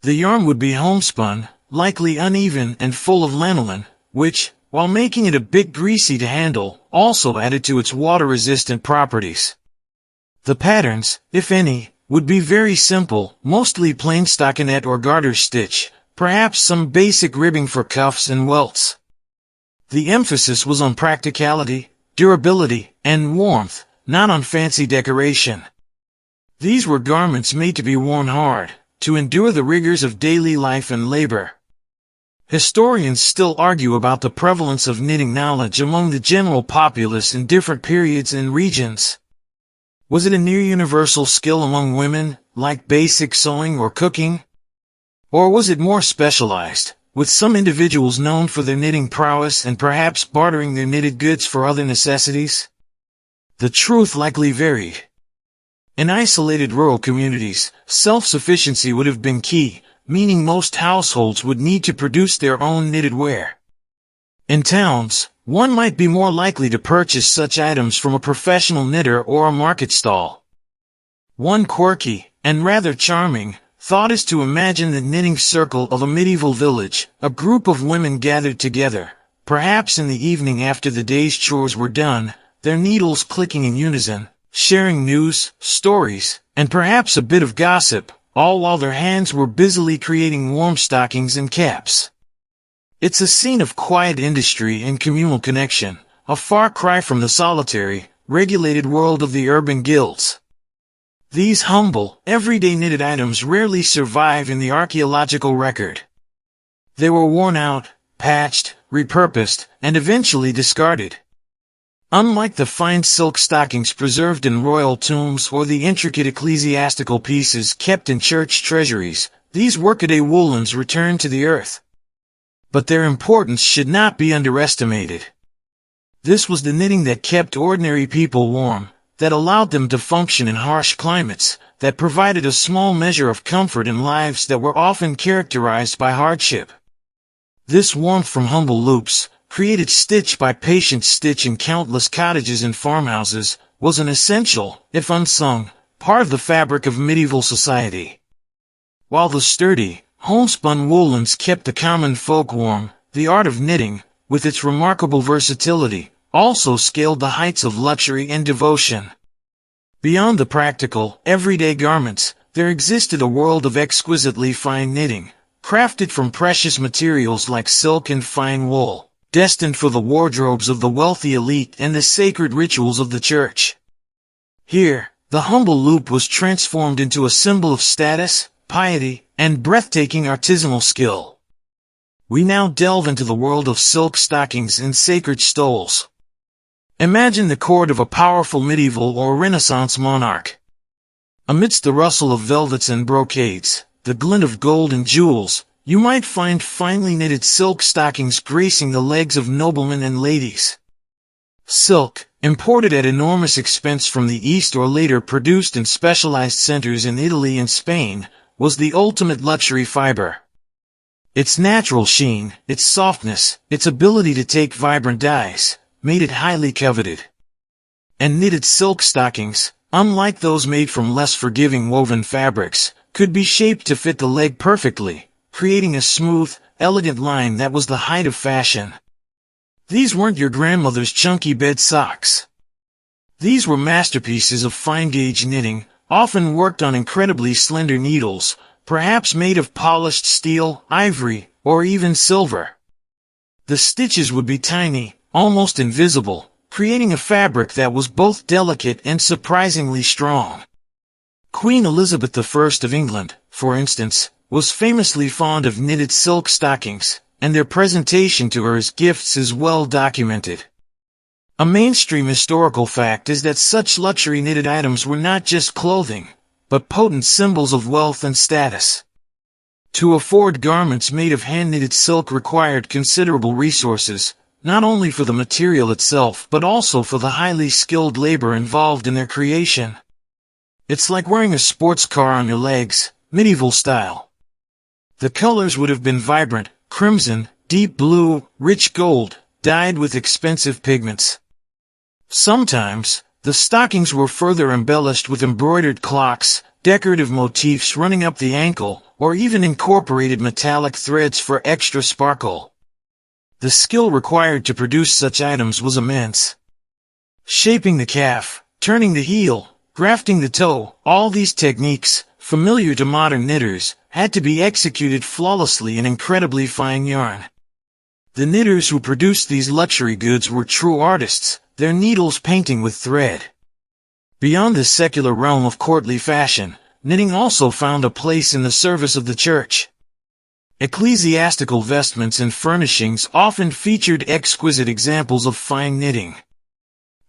The yarn would be homespun, likely uneven and full of lanolin, which, while making it a bit greasy to handle, also added to its water-resistant properties. The patterns, if any, would be very simple, mostly plain stockinette or garter stitch, perhaps some basic ribbing for cuffs and welts. The emphasis was on practicality, durability, and warmth, not on fancy decoration. These were garments made to be worn hard, to endure the rigors of daily life and labor. Historians still argue about the prevalence of knitting knowledge among the general populace in different periods and regions. Was it a near-universal skill among women, like basic sewing or cooking? Or was it more specialized, with some individuals known for their knitting prowess and perhaps bartering their knitted goods for other necessities? The truth likely varied. In isolated rural communities, self-sufficiency would have been key, meaning most households would need to produce their own knitted wear. In towns, one might be more likely to purchase such items from a professional knitter or a market stall. One quirky, and rather charming, thought is to imagine the knitting circle of a medieval village, a group of women gathered together, perhaps in the evening after the day's chores were done, their needles clicking in unison, sharing news, stories, and perhaps a bit of gossip, all while their hands were busily creating warm stockings and caps. It's a scene of quiet industry and communal connection, a far cry from the solitary, regulated world of the urban guilds. These humble, everyday knitted items rarely survive in the archaeological record. They were worn out, patched, repurposed, and eventually discarded. Unlike the fine silk stockings preserved in royal tombs or the intricate ecclesiastical pieces kept in church treasuries, these workaday woolens returned to the earth. But their importance should not be underestimated. This was the knitting that kept ordinary people warm, that allowed them to function in harsh climates, that provided a small measure of comfort in lives that were often characterized by hardship. This warmth from humble loops, created stitch by patient stitch in countless cottages and farmhouses, was an essential, if unsung, part of the fabric of medieval society. While the sturdy, homespun woolens kept the common folk warm, the art of knitting, with its remarkable versatility, also scaled the heights of luxury and devotion. Beyond the practical, everyday garments, there existed a world of exquisitely fine knitting, crafted from precious materials like silk and fine wool, destined for the wardrobes of the wealthy elite and the sacred rituals of the church. Here, the humble loop was transformed into a symbol of status, piety, and breathtaking artisanal skill. We now delve into the world of silk stockings and sacred stoles. Imagine the court of a powerful medieval or Renaissance monarch. Amidst the rustle of velvets and brocades, the glint of gold and jewels, you might find finely knitted silk stockings gracing the legs of noblemen and ladies. Silk, imported at enormous expense from the East or later produced in specialized centers in Italy and Spain, was the ultimate luxury fiber. Its natural sheen, its softness, its ability to take vibrant dyes, made it highly coveted. And knitted silk stockings, unlike those made from less forgiving woven fabrics, could be shaped to fit the leg perfectly, creating a smooth, elegant line that was the height of fashion. These weren't your grandmother's chunky bed socks. These were masterpieces of fine-gauge knitting, often worked on incredibly slender needles, perhaps made of polished steel, ivory, or even silver. The stitches would be tiny, almost invisible, creating a fabric that was both delicate and surprisingly strong. Queen Elizabeth I of England, for instance, was famously fond of knitted silk stockings, and their presentation to her as gifts is well documented. A mainstream historical fact is that such luxury knitted items were not just clothing, but potent symbols of wealth and status. To afford garments made of hand-knitted silk required considerable resources, not only for the material itself but also for the highly skilled labor involved in their creation. It's like wearing a sports car on your legs, medieval style. The colors would have been vibrant, crimson, deep blue, rich gold, dyed with expensive pigments. Sometimes, the stockings were further embellished with embroidered clocks, decorative motifs running up the ankle, or even incorporated metallic threads for extra sparkle. The skill required to produce such items was immense. Shaping the calf, turning the heel, grafting the toe, all these techniques, familiar to modern knitters, had to be executed flawlessly in incredibly fine yarn. The knitters who produced these luxury goods were true artists, their needles painting with thread. Beyond the secular realm of courtly fashion, knitting also found a place in the service of the church. Ecclesiastical vestments and furnishings often featured exquisite examples of fine knitting.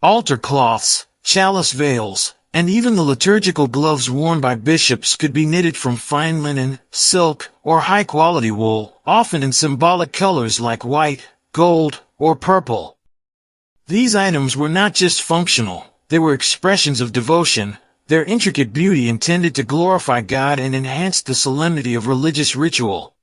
Altar cloths, chalice veils, and even the liturgical gloves worn by bishops could be knitted from fine linen, silk, or high-quality wool, often in symbolic colors like white, gold, or purple. These items were not just functional, they were expressions of devotion. Their intricate beauty intended to glorify God and enhance the solemnity of religious ritual.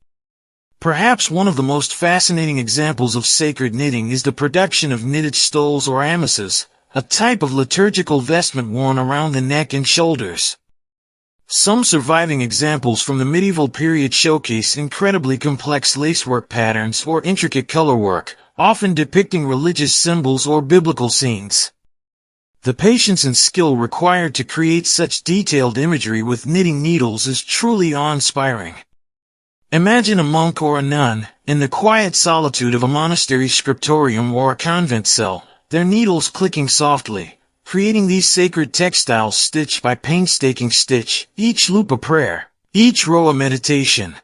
Perhaps one of the most fascinating examples of sacred knitting is the production of knitted stoles or amices, a type of liturgical vestment worn around the neck and shoulders. Some surviving examples from the medieval period showcase incredibly complex lacework patterns or intricate colorwork, often depicting religious symbols or biblical scenes. The patience and skill required to create such detailed imagery with knitting needles is truly awe-inspiring. Imagine a monk or a nun, in the quiet solitude of a monastery scriptorium or a convent cell, their needles clicking softly, creating these sacred textiles stitch by painstaking stitch, each loop a prayer, each row a meditation.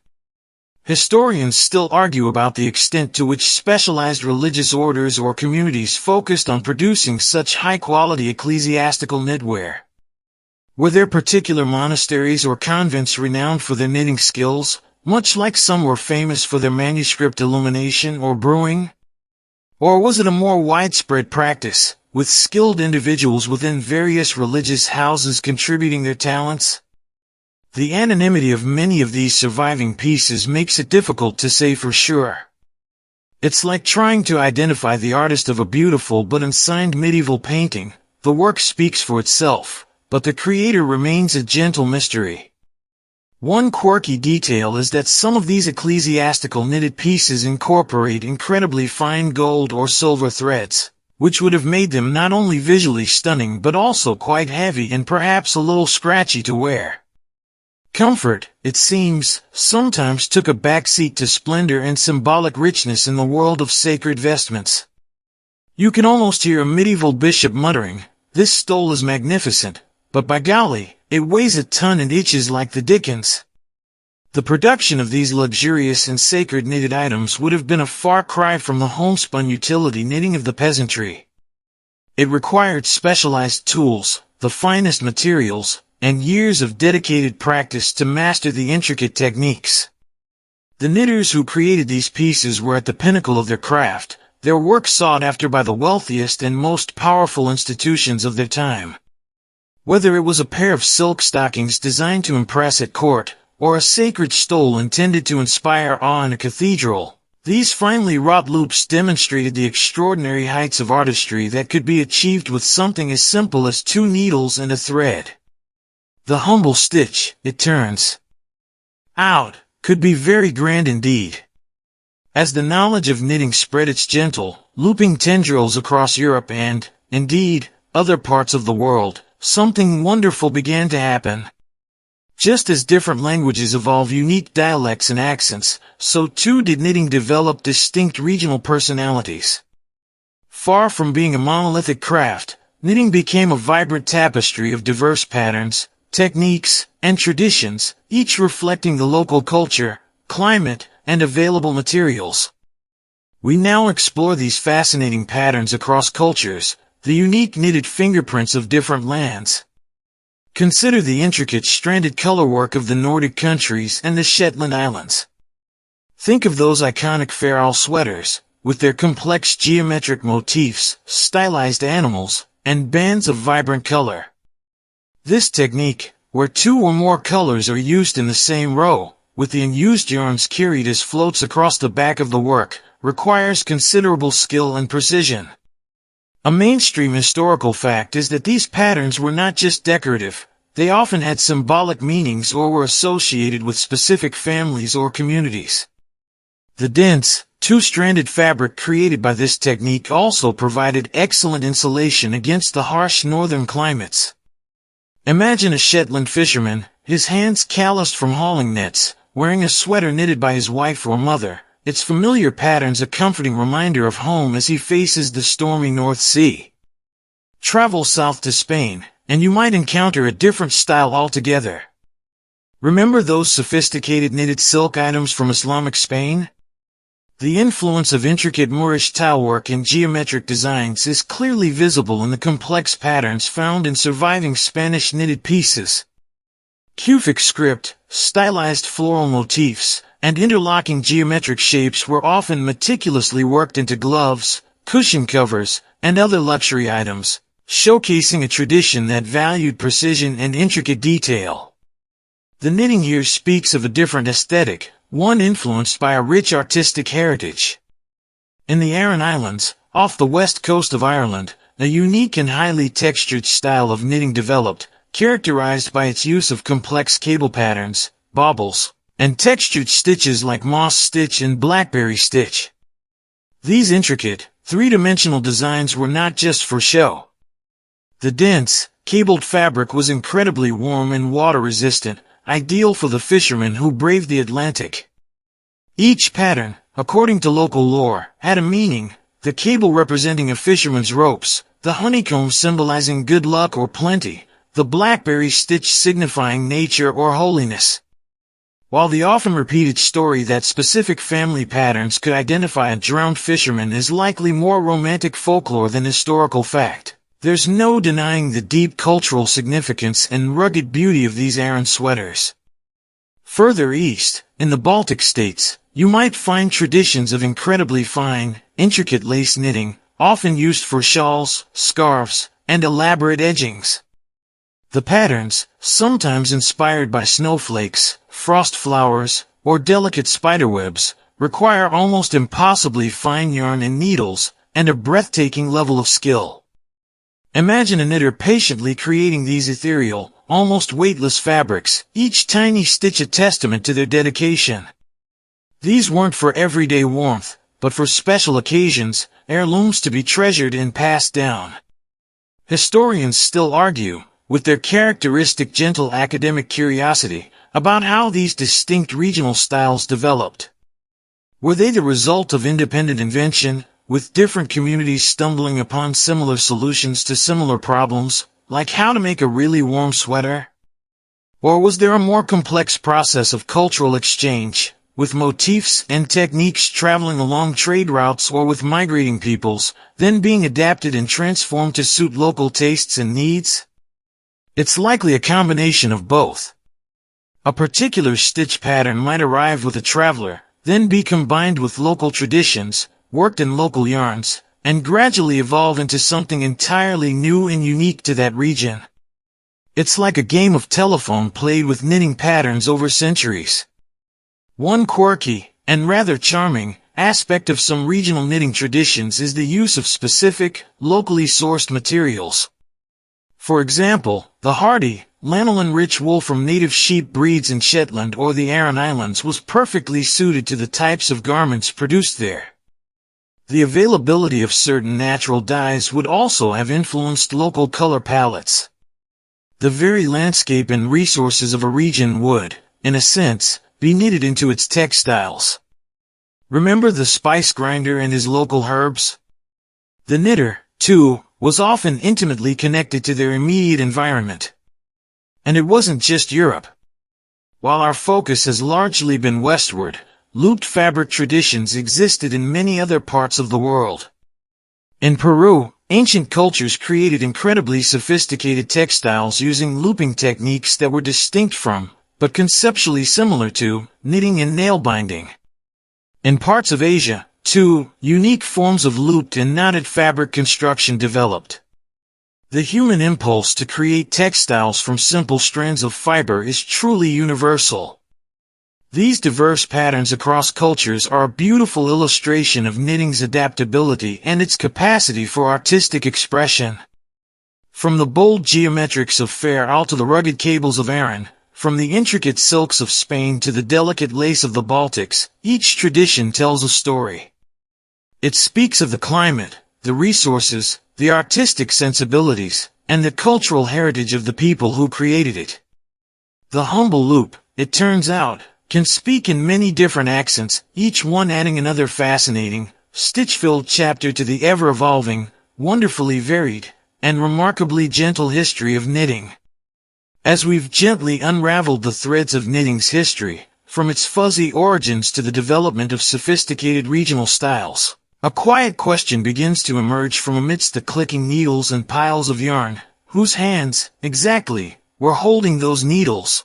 Historians still argue about the extent to which specialized religious orders or communities focused on producing such high-quality ecclesiastical knitwear. Were there particular monasteries or convents renowned for their knitting skills, much like some were famous for their manuscript illumination or brewing? Or was it a more widespread practice, with skilled individuals within various religious houses contributing their talents? The anonymity of many of these surviving pieces makes it difficult to say for sure. It's like trying to identify the artist of a beautiful but unsigned medieval painting. The work speaks for itself, but the creator remains a gentle mystery. One quirky detail is that some of these ecclesiastical knitted pieces incorporate incredibly fine gold or silver threads, which would have made them not only visually stunning but also quite heavy and perhaps a little scratchy to wear. Comfort, it seems, sometimes took a backseat to splendor and symbolic richness in the world of sacred vestments. You can almost hear a medieval bishop muttering, "This stole is magnificent, but by golly, it weighs a ton and itches like the dickens." The production of these luxurious and sacred knitted items would have been a far cry from the homespun utility knitting of the peasantry. It required specialized tools, the finest materials, and years of dedicated practice to master the intricate techniques. The knitters who created these pieces were at the pinnacle of their craft, their work sought after by the wealthiest and most powerful institutions of their time. Whether it was a pair of silk stockings designed to impress at court, or a sacred stole intended to inspire awe in a cathedral, these finely wrought loops demonstrated the extraordinary heights of artistry that could be achieved with something as simple as 2 needles and a thread. The humble stitch, it turns out, could be very grand indeed. As the knowledge of knitting spread its gentle, looping tendrils across Europe and, indeed, other parts of the world, something wonderful began to happen. Just as different languages evolve unique dialects and accents, so too did knitting develop distinct regional personalities. Far from being a monolithic craft, knitting became a vibrant tapestry of diverse patterns, techniques, and traditions, each reflecting the local culture, climate, and available materials. We now explore these fascinating patterns across cultures, the unique knitted fingerprints of different lands. Consider the intricate stranded colorwork of the Nordic countries and the Shetland Islands. Think of those iconic Pharaoh sweaters, with their complex geometric motifs, stylized animals, and bands of vibrant color. This technique, where two or more colors are used in the same row, with the unused yarns carried as floats across the back of the work, requires considerable skill and precision. A mainstream historical fact is that these patterns were not just decorative, they often had symbolic meanings or were associated with specific families or communities. The dense, two-stranded fabric created by this technique also provided excellent insulation against the harsh northern climates. Imagine a Shetland fisherman, his hands calloused from hauling nets, wearing a sweater knitted by his wife or mother, its familiar patterns a comforting reminder of home as he faces the stormy North Sea. Travel south to Spain, and you might encounter a different style altogether. Remember those sophisticated knitted silk items from Islamic Spain? The influence of intricate Moorish tilework and geometric designs is clearly visible in the complex patterns found in surviving Spanish knitted pieces. Cufic script, stylized floral motifs, and interlocking geometric shapes were often meticulously worked into gloves, cushion covers, and other luxury items, showcasing a tradition that valued precision and intricate detail. The knitting here speaks of a different aesthetic, one influenced by a rich artistic heritage. In the Aran Islands, off the west coast of Ireland, a unique and highly textured style of knitting developed, characterized by its use of complex cable patterns, baubles, and textured stitches like moss stitch and blackberry stitch. These intricate, three-dimensional designs were not just for show. The dense, cabled fabric was incredibly warm and water-resistant, ideal for the fishermen who braved the Atlantic. Each pattern, according to local lore, had a meaning, the cable representing a fisherman's ropes, the honeycomb symbolizing good luck or plenty, the blackberry stitch signifying nature or holiness. While the often repeated story that specific family patterns could identify a drowned fisherman is likely more romantic folklore than historical fact, there's no denying the deep cultural significance and rugged beauty of these Aran sweaters. Further east, in the Baltic states, you might find traditions of incredibly fine, intricate lace knitting, often used for shawls, scarves, and elaborate edgings. The patterns, sometimes inspired by snowflakes, frost flowers, or delicate spiderwebs, require almost impossibly fine yarn and needles, and a breathtaking level of skill. Imagine a knitter patiently creating these ethereal, almost weightless fabrics, each tiny stitch a testament to their dedication. These weren't for everyday warmth, but for special occasions, heirlooms to be treasured and passed down. Historians still argue, with their characteristic gentle academic curiosity, about how these distinct regional styles developed. Were they the result of independent invention, with different communities stumbling upon similar solutions to similar problems, like how to make a really warm sweater? Or was there a more complex process of cultural exchange, with motifs and techniques traveling along trade routes or with migrating peoples, then being adapted and transformed to suit local tastes and needs? It's likely a combination of both. A particular stitch pattern might arrive with a traveler, then be combined with local traditions, worked in local yarns, and gradually evolve into something entirely new and unique to that region. It's like a game of telephone played with knitting patterns over centuries. One quirky, and rather charming, aspect of some regional knitting traditions is the use of specific, locally sourced materials. For example, the hardy, lanolin-rich wool from native sheep breeds in Shetland or the Aran Islands was perfectly suited to the types of garments produced there. The availability of certain natural dyes would also have influenced local color palettes. The very landscape and resources of a region would, in a sense, be knitted into its textiles. Remember the spice grinder and his local herbs? The knitter, too, was often intimately connected to their immediate environment. And it wasn't just Europe. While our focus has largely been westward, looped fabric traditions existed in many other parts of the world. In Peru, ancient cultures created incredibly sophisticated textiles using looping techniques that were distinct from, but conceptually similar to, knitting and nail binding. In parts of Asia, too, unique forms of looped and knotted fabric construction developed. The human impulse to create textiles from simple strands of fiber is truly universal. These diverse patterns across cultures are a beautiful illustration of knitting's adaptability and its capacity for artistic expression. From the bold geometrics of Pharaoh to the rugged cables of Aran, from the intricate silks of Spain to the delicate lace of the Baltics, each tradition tells a story. It speaks of the climate, the resources, the artistic sensibilities, and the cultural heritage of the people who created it. The humble loop, it turns out, can speak in many different accents, each one adding another fascinating, stitch-filled chapter to the ever-evolving, wonderfully varied, and remarkably gentle history of knitting. As we've gently unraveled the threads of knitting's history, from its fuzzy origins to the development of sophisticated regional styles, a quiet question begins to emerge from amidst the clicking needles and piles of yarn. Whose hands, exactly, were holding those needles?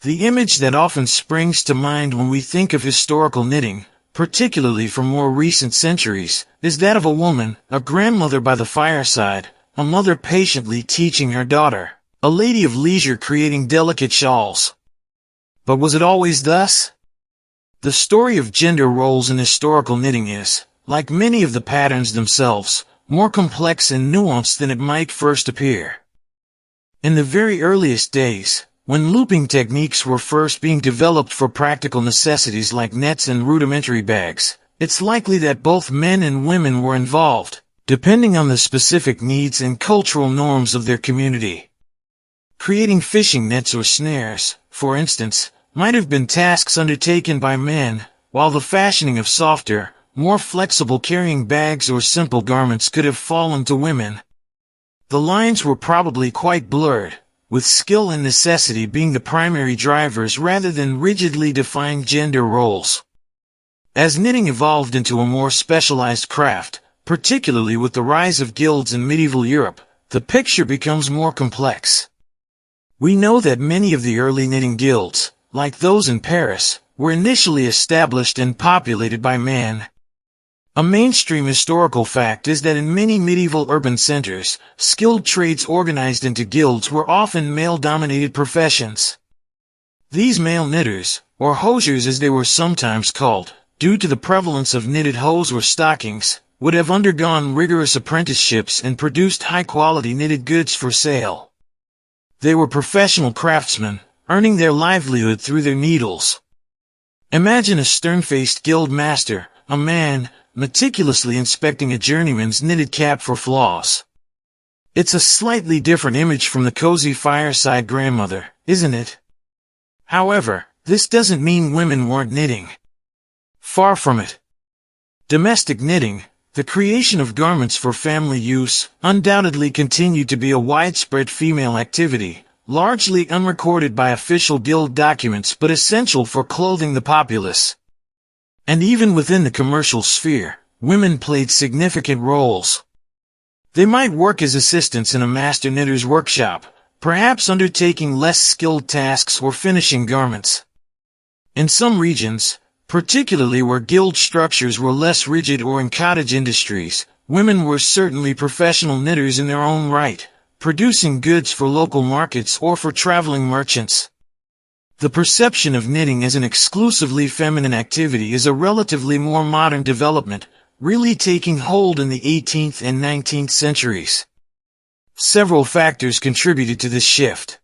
The image that often springs to mind when we think of historical knitting, particularly from more recent centuries, is that of a woman, a grandmother by the fireside, a mother patiently teaching her daughter, a lady of leisure creating delicate shawls. But was it always thus? The story of gender roles in historical knitting is, like many of the patterns themselves, more complex and nuanced than it might first appear. In the very earliest days, when looping techniques were first being developed for practical necessities like nets and rudimentary bags, it's likely that both men and women were involved, depending on the specific needs and cultural norms of their community. Creating fishing nets or snares, for instance, might have been tasks undertaken by men, while the fashioning of softer, more flexible carrying bags or simple garments could have fallen to women. The lines were probably quite blurred, with skill and necessity being the primary drivers rather than rigidly defined gender roles. As knitting evolved into a more specialized craft, particularly with the rise of guilds in medieval Europe, the picture becomes more complex. We know that many of the early knitting guilds, like those in Paris, were initially established and populated by men. A mainstream historical fact is that in many medieval urban centers, skilled trades organized into guilds were often male-dominated professions. These male knitters, or hosiers as they were sometimes called, due to the prevalence of knitted hose or stockings, would have undergone rigorous apprenticeships and produced high-quality knitted goods for sale. They were professional craftsmen, earning their livelihood through their needles. Imagine a stern-faced guild master, a man, meticulously inspecting a journeyman's knitted cap for flaws. It's a slightly different image from the cozy fireside grandmother, isn't it? However, this doesn't mean women weren't knitting. Far from it. Domestic knitting, the creation of garments for family use, undoubtedly continued to be a widespread female activity, largely unrecorded by official guild documents but essential for clothing the populace. And even within the commercial sphere, women played significant roles. They might work as assistants in a master knitter's workshop, perhaps undertaking less skilled tasks or finishing garments. In some regions, particularly where guild structures were less rigid or in cottage industries, women were certainly professional knitters in their own right, producing goods for local markets or for traveling merchants. The perception of knitting as an exclusively feminine activity is a relatively more modern development, really taking hold in the 18th and 19th centuries. Several factors contributed to this shift.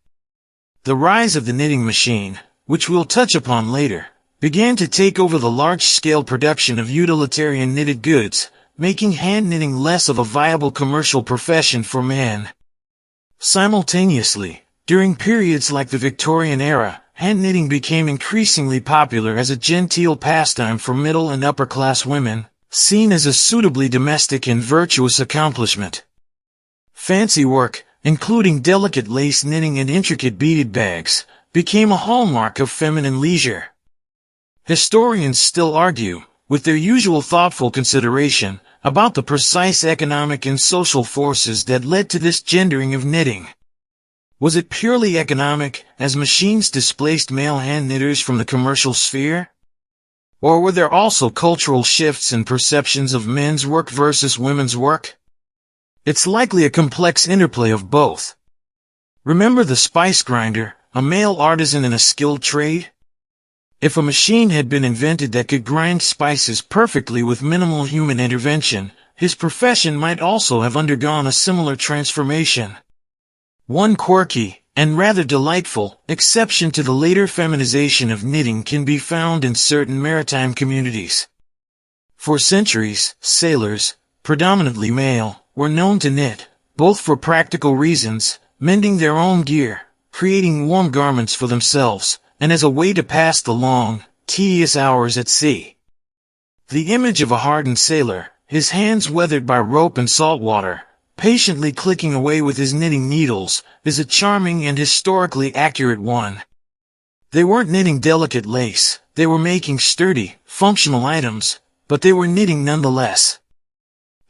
The rise of the knitting machine, which we'll touch upon later, began to take over the large-scale production of utilitarian knitted goods, making hand knitting less of a viable commercial profession for men. Simultaneously, during periods like the Victorian era, hand knitting became increasingly popular as a genteel pastime for middle and upper-class women, seen as a suitably domestic and virtuous accomplishment. Fancy work, including delicate lace knitting and intricate beaded bags, became a hallmark of feminine leisure. Historians still argue, with their usual thoughtful consideration, about the precise economic and social forces that led to this gendering of knitting. Was it purely economic, as machines displaced male hand knitters from the commercial sphere? Or were there also cultural shifts in perceptions of men's work versus women's work? It's likely a complex interplay of both. Remember the spice grinder, a male artisan in a skilled trade? If a machine had been invented that could grind spices perfectly with minimal human intervention, his profession might also have undergone a similar transformation. One quirky, and rather delightful, exception to the later feminization of knitting can be found in certain maritime communities. For centuries, sailors, predominantly male, were known to knit, both for practical reasons, mending their own gear, creating warm garments for themselves, and as a way to pass the long, tedious hours at sea. The image of a hardened sailor, his hands weathered by rope and salt water, patiently clicking away with his knitting needles, is a charming and historically accurate one. They weren't knitting delicate lace, they were making sturdy, functional items, but they were knitting nonetheless.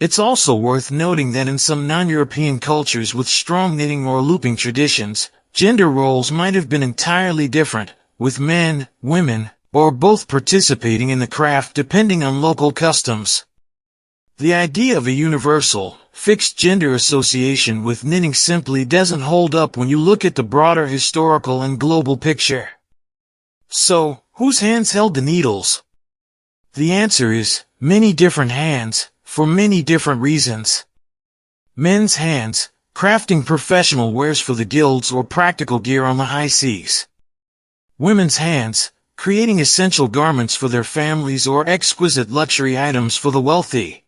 It's also worth noting that in some non-European cultures with strong knitting or looping traditions, gender roles might have been entirely different, with men, women, or both participating in the craft depending on local customs. The idea of a universal, fixed gender association with knitting simply doesn't hold up when you look at the broader historical and global picture. So, whose hands held the needles? The answer is, many different hands, for many different reasons. Men's hands, crafting professional wares for the guilds or practical gear on the high seas. Women's hands, creating essential garments for their families or exquisite luxury items for the wealthy.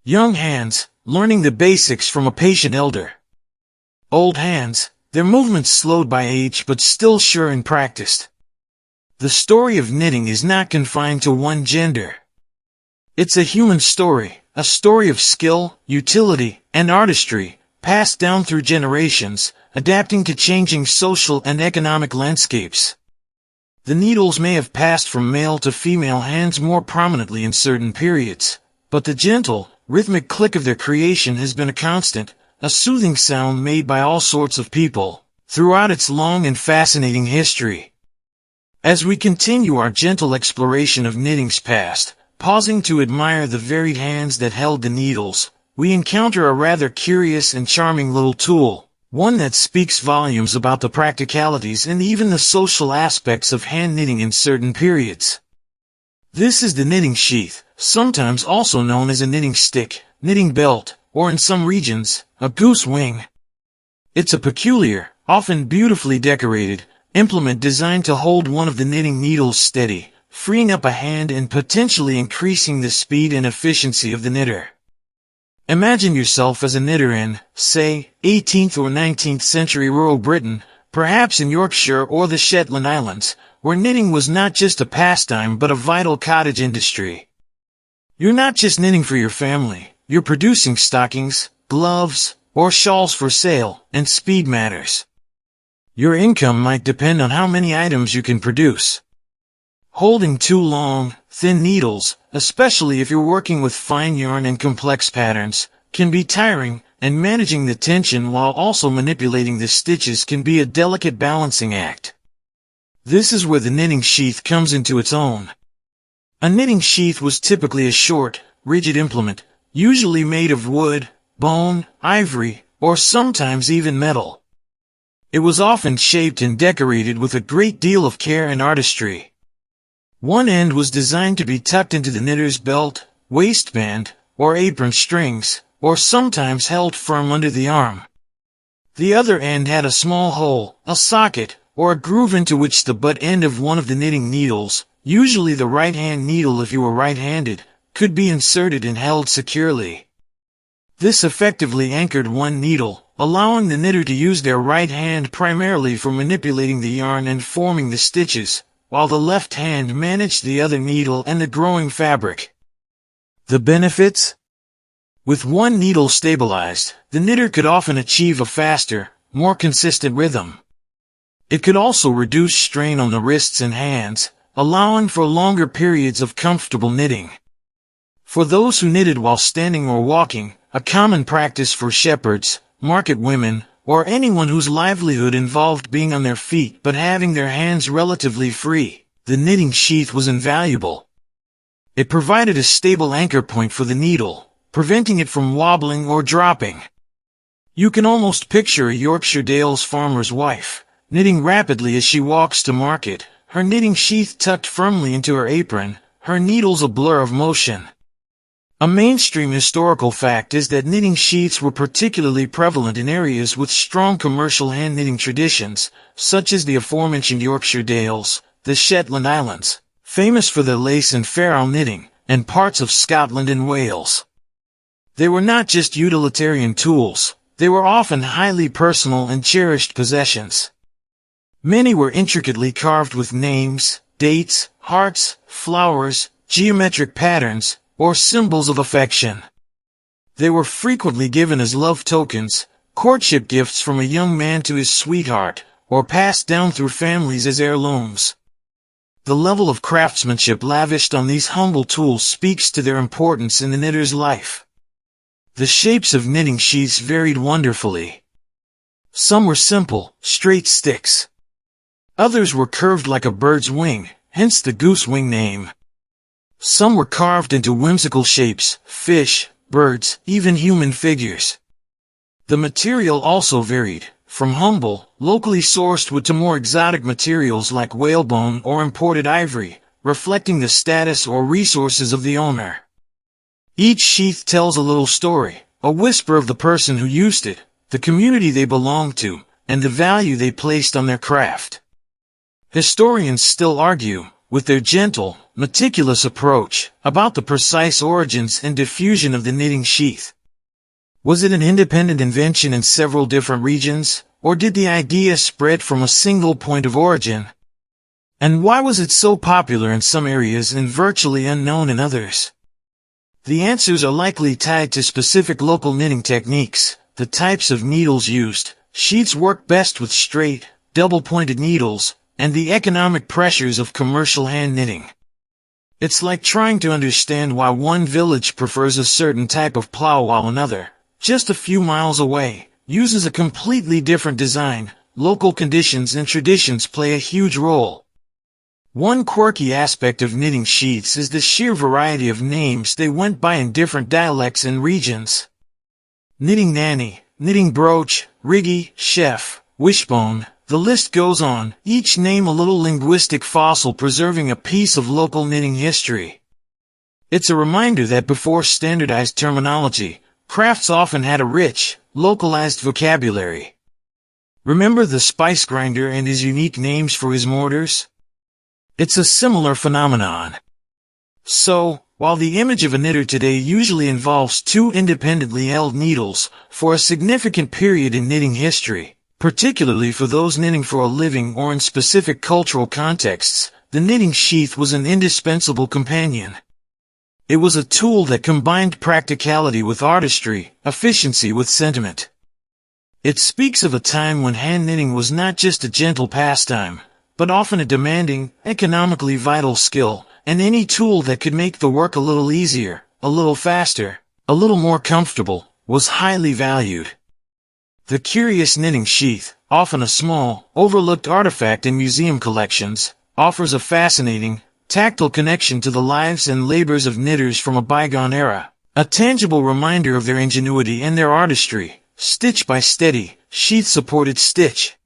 Young hands, learning the basics from a patient elder. Old hands, their movements slowed by age but still sure and practiced. The story of knitting is not confined to one gender. It's a human story, a story of skill, utility, and artistry, passed down through generations, adapting to changing social and economic landscapes. The needles may have passed from male to female hands more prominently in certain periods, but the gentle, rhythmic click of their creation has been a constant, a soothing sound made by all sorts of people, throughout its long and fascinating history. As we continue our gentle exploration of knitting's past, pausing to admire the varied hands that held the needles, we encounter a rather curious and charming little tool, one that speaks volumes about the practicalities and even the social aspects of hand knitting in certain periods. This is the knitting sheath, sometimes also known as a knitting stick, knitting belt, or in some regions, a goose wing. It's a peculiar, often beautifully decorated, implement designed to hold one of the knitting needles steady, freeing up a hand and potentially increasing the speed and efficiency of the knitter. Imagine yourself as a knitter in, say, 18th or 19th century rural Britain, perhaps in Yorkshire or the Shetland Islands, where knitting was not just a pastime but a vital cottage industry. You're not just knitting for your family, you're producing stockings, gloves, or shawls for sale, and speed matters. Your income might depend on how many items you can produce. Holding two long, thin needles, especially if you're working with fine yarn and complex patterns, can be tiring, and managing the tension while also manipulating the stitches can be a delicate balancing act. This is where the knitting sheath comes into its own. A knitting sheath was typically a short, rigid implement, usually made of wood, bone, ivory, or sometimes even metal. It was often shaped and decorated with a great deal of care and artistry. One end was designed to be tucked into the knitter's belt, waistband, or apron strings, or sometimes held firm under the arm. The other end had a small hole, a socket, or a groove into which the butt end of one of the knitting needles, usually the right-hand needle if you were right-handed, could be inserted and held securely. This effectively anchored one needle, allowing the knitter to use their right hand primarily for manipulating the yarn and forming the stitches, while the left hand managed the other needle and the growing fabric. The benefits? With one needle stabilized, the knitter could often achieve a faster, more consistent rhythm. It could also reduce strain on the wrists and hands, allowing for longer periods of comfortable knitting. For those who knitted while standing or walking, a common practice for shepherds, market women, or anyone whose livelihood involved being on their feet but having their hands relatively free, the knitting sheath was invaluable. It provided a stable anchor point for the needle, preventing it from wobbling or dropping. You can almost picture a Yorkshire Dales farmer's wife, knitting rapidly as she walks to market, her knitting sheath tucked firmly into her apron, her needles a blur of motion. A mainstream historical fact is that knitting sheaths were particularly prevalent in areas with strong commercial hand knitting traditions, such as the aforementioned Yorkshire Dales, the Shetland Islands, famous for their lace and Pharaoh knitting, and parts of Scotland and Wales. They were not just utilitarian tools, they were often highly personal and cherished possessions. Many were intricately carved with names, dates, hearts, flowers, geometric patterns, or symbols of affection. They were frequently given as love tokens, courtship gifts from a young man to his sweetheart, or passed down through families as heirlooms. The level of craftsmanship lavished on these humble tools speaks to their importance in the knitter's life. The shapes of knitting sheaths varied wonderfully. Some were simple, straight sticks. Others were curved like a bird's wing, hence the goose wing name. Some were carved into whimsical shapes, fish, birds, even human figures. The material also varied, from humble, locally sourced wood to more exotic materials like whalebone or imported ivory, reflecting the status or resources of the owner. Each sheath tells a little story, a whisper of the person who used it, the community they belonged to, and the value they placed on their craft. Historians still argue, with their gentle, meticulous approach, about the precise origins and diffusion of the knitting sheath. Was it an independent invention in several different regions, or did the idea spread from a single point of origin? And why was it so popular in some areas and virtually unknown in others? The answers are likely tied to specific local knitting techniques, the types of needles used. Sheaths work best with straight, double-pointed needles, and the economic pressures of commercial hand knitting. It's like trying to understand why one village prefers a certain type of plow while another, just a few miles away, uses a completely different design. Local conditions and traditions play a huge role. One quirky aspect of knitting sheaths is the sheer variety of names they went by in different dialects and regions. Knitting nanny, knitting brooch, riggy, chef, wishbone, the list goes on, each name a little linguistic fossil preserving a piece of local knitting history. It's a reminder that before standardized terminology, crafts often had a rich, localized vocabulary. Remember the spice grinder and his unique names for his mortars? It's a similar phenomenon. So, while the image of a knitter today usually involves two independently held needles, for a significant period in knitting history, particularly for those knitting for a living or in specific cultural contexts, the knitting sheath was an indispensable companion. It was a tool that combined practicality with artistry, efficiency with sentiment. It speaks of a time when hand knitting was not just a gentle pastime, but often a demanding, economically vital skill, and any tool that could make the work a little easier, a little faster, a little more comfortable, was highly valued. The curious knitting sheath, often a small, overlooked artifact in museum collections, offers a fascinating, tactile connection to the lives and labors of knitters from a bygone era, a tangible reminder of their ingenuity and their artistry, stitch by steady, sheath-supported stitch.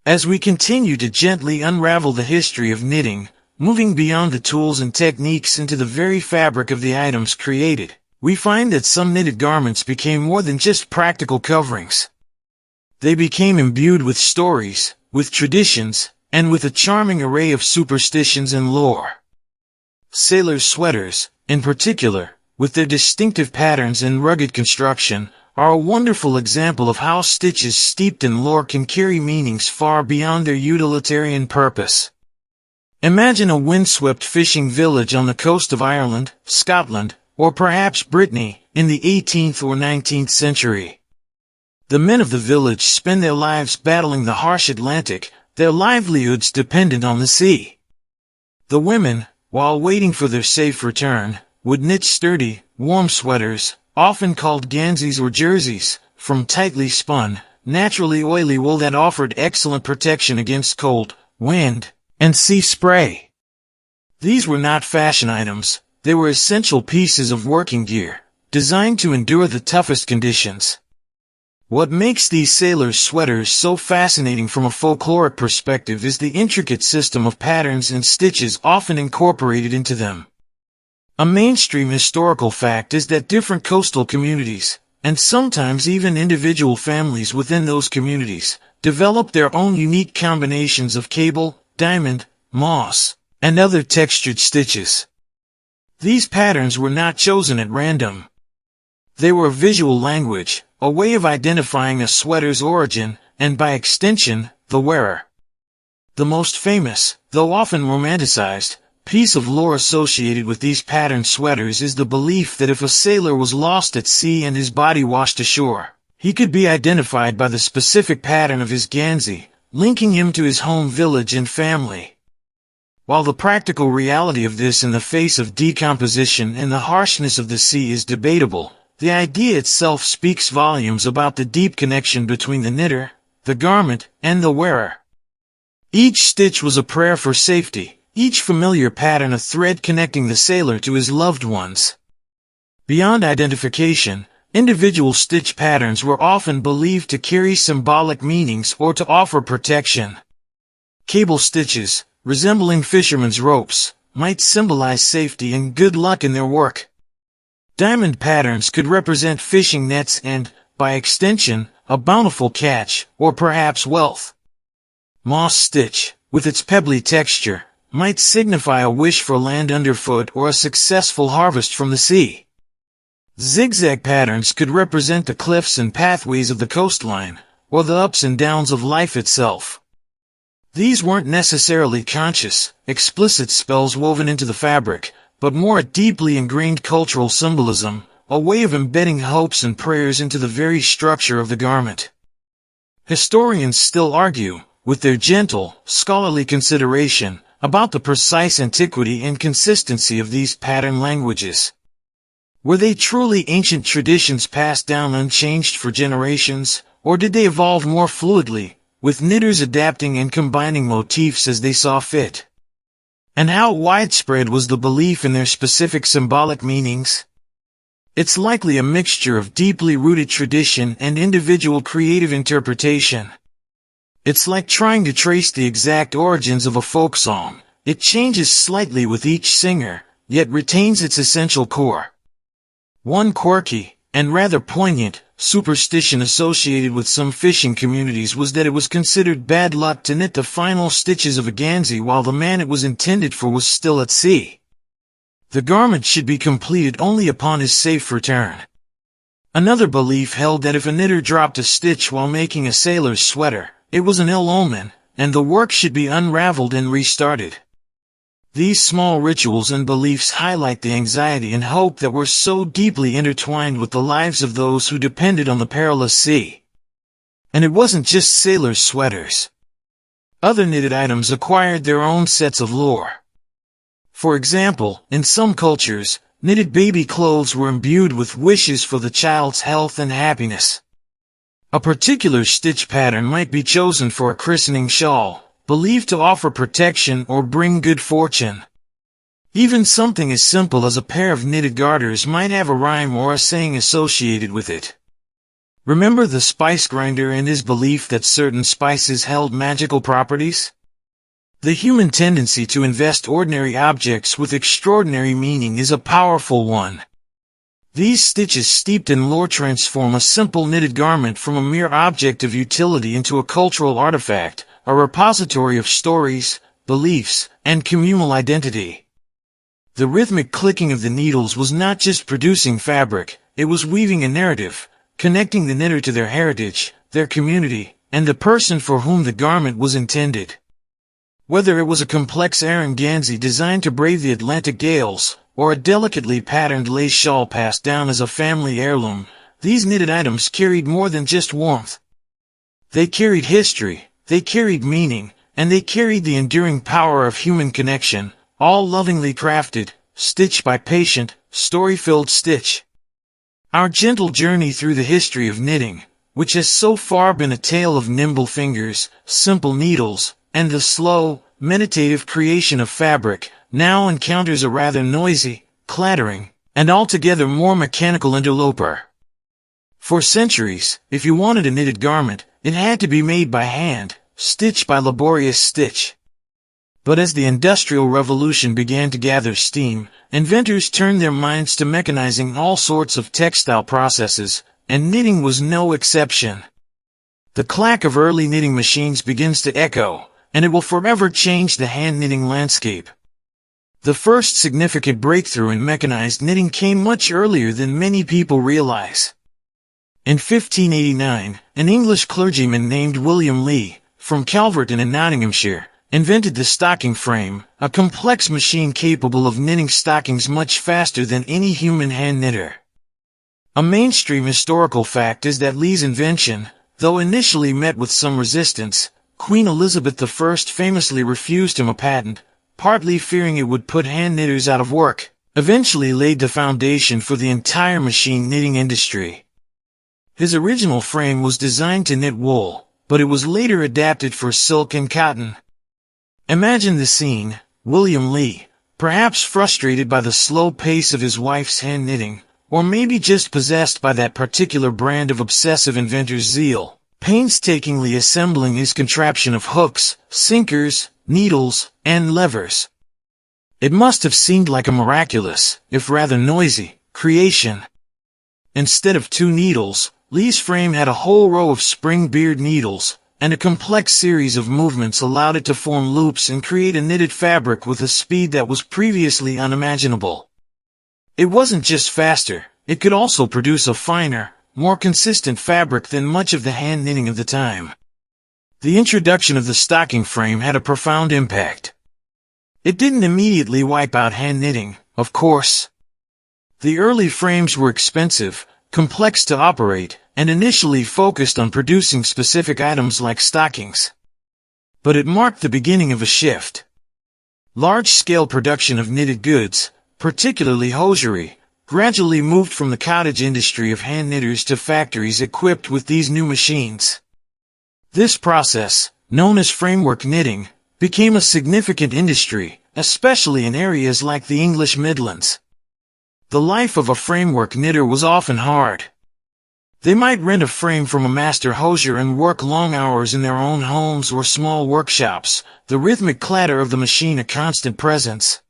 As we continue to gently unravel the history of knitting, moving beyond the tools and techniques into the very fabric of the items created, we find that some knitted garments became more than just practical coverings. They became imbued with stories, with traditions, and with a charming array of superstitions and lore. Sailors' sweaters, in particular, with their distinctive patterns and rugged construction, are a wonderful example of how stitches steeped in lore can carry meanings far beyond their utilitarian purpose. Imagine a windswept fishing village on the coast of Ireland, Scotland, or perhaps Brittany, in the 18th or 19th century. The men of the village spend their lives battling the harsh Atlantic, their livelihoods dependent on the sea. The women, while waiting for their safe return, would knit sturdy, warm sweaters, often called ganseys or jerseys, from tightly spun, naturally oily wool that offered excellent protection against cold, wind, and sea spray. These were not fashion items, they were essential pieces of working gear, designed to endure the toughest conditions. What makes these sailors' sweaters so fascinating from a folkloric perspective is the intricate system of patterns and stitches often incorporated into them. A mainstream historical fact is that different coastal communities, and sometimes even individual families within those communities, developed their own unique combinations of cable, diamond, moss, and other textured stitches. These patterns were not chosen at random. They were a visual language, a way of identifying a sweater's origin, and by extension, the wearer. The most famous, though often romanticized, piece of lore associated with these patterned sweaters is the belief that if a sailor was lost at sea and his body washed ashore, he could be identified by the specific pattern of his gansey, linking him to his home village and family. While the practical reality of this in the face of decomposition and the harshness of the sea is debatable, the idea itself speaks volumes about the deep connection between the knitter, the garment, and the wearer. Each stitch was a prayer for safety, each familiar pattern a thread connecting the sailor to his loved ones. Beyond identification, individual stitch patterns were often believed to carry symbolic meanings or to offer protection. Cable stitches, resembling fishermen's ropes, might symbolize safety and good luck in their work. Diamond patterns could represent fishing nets and, by extension, a bountiful catch, or perhaps wealth. Moss stitch, with its pebbly texture, might signify a wish for land underfoot or a successful harvest from the sea. Zigzag patterns could represent the cliffs and pathways of the coastline, or the ups and downs of life itself. These weren't necessarily conscious, explicit spells woven into the fabric, but more a deeply ingrained cultural symbolism, a way of embedding hopes and prayers into the very structure of the garment. Historians still argue, with their gentle, scholarly consideration, about the precise antiquity and consistency of these pattern languages. Were they truly ancient traditions passed down unchanged for generations, or did they evolve more fluidly, with knitters adapting and combining motifs as they saw fit? And how widespread was the belief in their specific symbolic meanings? It's likely a mixture of deeply rooted tradition and individual creative interpretation. It's like trying to trace the exact origins of a folk song. It changes slightly with each singer, yet retains its essential core. One quirky, and rather poignant, superstition associated with some fishing communities was that it was considered bad luck to knit the final stitches of a gansey while the man it was intended for was still at sea. The garment should be completed only upon his safe return. Another belief held that if a knitter dropped a stitch while making a sailor's sweater, it was an ill omen, and the work should be unraveled and restarted. These small rituals and beliefs highlight the anxiety and hope that were so deeply intertwined with the lives of those who depended on the perilous sea. And it wasn't just sailors' sweaters. Other knitted items acquired their own sets of lore. For example, in some cultures, knitted baby clothes were imbued with wishes for the child's health and happiness. A particular stitch pattern might be chosen for a christening shawl, believed to offer protection or bring good fortune. Even something as simple as a pair of knitted garters might have a rhyme or a saying associated with it. Remember the spice grinder and his belief that certain spices held magical properties? The human tendency to invest ordinary objects with extraordinary meaning is a powerful one. These stitches steeped in lore transform a simple knitted garment from a mere object of utility into a cultural artifact, a repository of stories, beliefs, and communal identity. The rhythmic clicking of the needles was not just producing fabric, it was weaving a narrative, connecting the knitter to their heritage, their community, and the person for whom the garment was intended. Whether it was a complex Aran gansey designed to brave the Atlantic gales, or a delicately patterned lace shawl passed down as a family heirloom, these knitted items carried more than just warmth. They carried history, they carried meaning, and they carried the enduring power of human connection, all lovingly crafted, stitch by patient, story-filled stitch. Our gentle journey through the history of knitting, which has so far been a tale of nimble fingers, simple needles, and the slow, meditative creation of fabric, now encounters a rather noisy, clattering, and altogether more mechanical interloper. For centuries, if you wanted a knitted garment, it had to be made by hand, stitch by laborious stitch. But as the Industrial Revolution began to gather steam, inventors turned their minds to mechanizing all sorts of textile processes, and knitting was no exception. The clack of early knitting machines begins to echo, and it will forever change the hand-knitting landscape. The first significant breakthrough in mechanized knitting came much earlier than many people realize. In 1589, an English clergyman named William Lee, from Calverton in Nottinghamshire, invented the stocking frame, a complex machine capable of knitting stockings much faster than any human hand knitter. A mainstream historical fact is that Lee's invention, though initially met with some resistance, Queen Elizabeth I famously refused him a patent, partly fearing it would put hand knitters out of work, eventually laid the foundation for the entire machine knitting industry. His original frame was designed to knit wool, but it was later adapted for silk and cotton. Imagine the scene: William Lee, perhaps frustrated by the slow pace of his wife's hand knitting, or maybe just possessed by that particular brand of obsessive inventor's zeal, painstakingly assembling his contraption of hooks, sinkers, needles, and levers. It must have seemed like a miraculous, if rather noisy, creation. Instead of 2 needles, Lee's frame had a whole row of spring-beard needles, and a complex series of movements allowed it to form loops and create a knitted fabric with a speed that was previously unimaginable. It wasn't just faster, it could also produce a finer, more consistent fabric than much of the hand knitting of the time. The introduction of the stocking frame had a profound impact. It didn't immediately wipe out hand knitting, of course. The early frames were expensive, complex to operate, and initially focused on producing specific items like stockings. But it marked the beginning of a shift. Large-scale production of knitted goods, particularly hosiery, gradually moved from the cottage industry of hand knitters to factories equipped with these new machines. This process, known as framework knitting, became a significant industry, especially in areas like the English Midlands. The life of a framework knitter was often hard. They might rent a frame from a master hosier and work long hours in their own homes or small workshops, the rhythmic clatter of the machine a constant presence.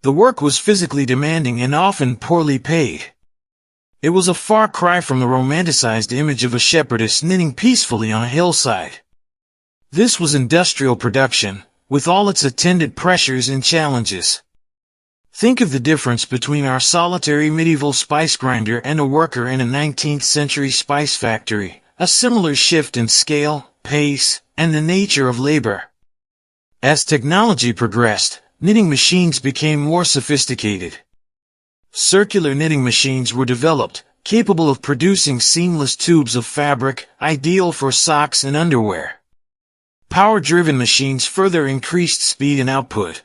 The work was physically demanding and often poorly paid. It was a far cry from the romanticized image of a shepherdess knitting peacefully on a hillside. This was industrial production, with all its attendant pressures and challenges. Think of the difference between our solitary medieval spice grinder and a worker in a 19th century spice factory, a similar shift in scale, pace, and the nature of labor. As technology progressed, knitting machines became more sophisticated. Circular knitting machines were developed, capable of producing seamless tubes of fabric, ideal for socks and underwear. Power-driven machines further increased speed and output.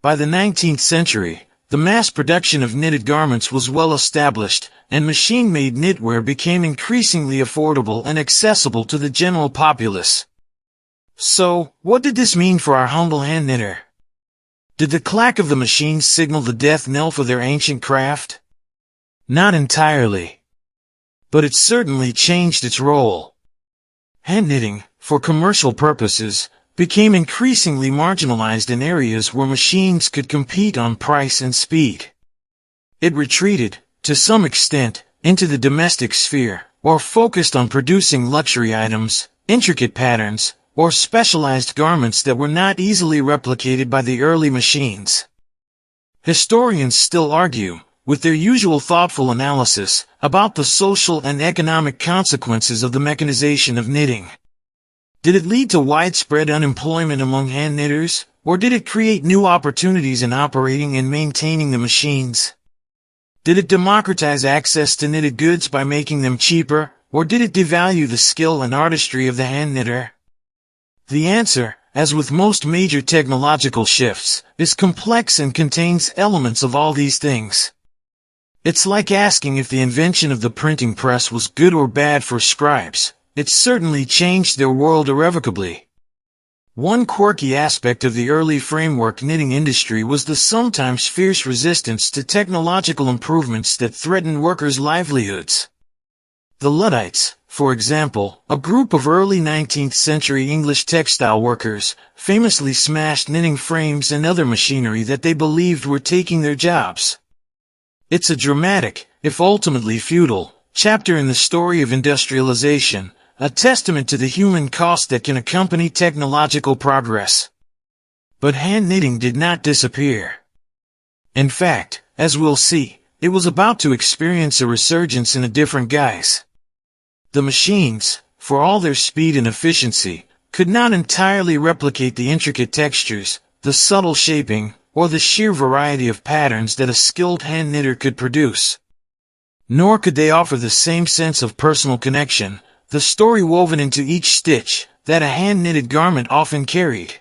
By the 19th century, the mass production of knitted garments was well established, and machine-made knitwear became increasingly affordable and accessible to the general populace. So, what did this mean for our humble hand knitter? Did the clack of the machines signal the death knell for their ancient craft? Not entirely. But it certainly changed its role. Hand knitting, for commercial purposes, became increasingly marginalized in areas where machines could compete on price and speed. It retreated, to some extent, into the domestic sphere, or focused on producing luxury items, intricate patterns, or specialized garments that were not easily replicated by the early machines. Historians still argue, with their usual thoughtful analysis, about the social and economic consequences of the mechanization of knitting. Did it lead to widespread unemployment among hand knitters, or did it create new opportunities in operating and maintaining the machines? Did it democratize access to knitted goods by making them cheaper, or did it devalue the skill and artistry of the hand knitter? The answer, as with most major technological shifts, is complex and contains elements of all these things. It's like asking if the invention of the printing press was good or bad for scribes. It certainly changed their world irrevocably. One quirky aspect of the early framework knitting industry was the sometimes fierce resistance to technological improvements that threatened workers' livelihoods. The Luddites, for example, a group of early 19th century English textile workers, famously smashed knitting frames and other machinery that they believed were taking their jobs. It's a dramatic, if ultimately futile, chapter in the story of industrialization, a testament to the human cost that can accompany technological progress. But hand knitting did not disappear. In fact, as we'll see, it was about to experience a resurgence in a different guise. The machines, for all their speed and efficiency, could not entirely replicate the intricate textures, the subtle shaping, or the sheer variety of patterns that a skilled hand knitter could produce. Nor could they offer the same sense of personal connection, the story woven into each stitch, that a hand-knitted garment often carried.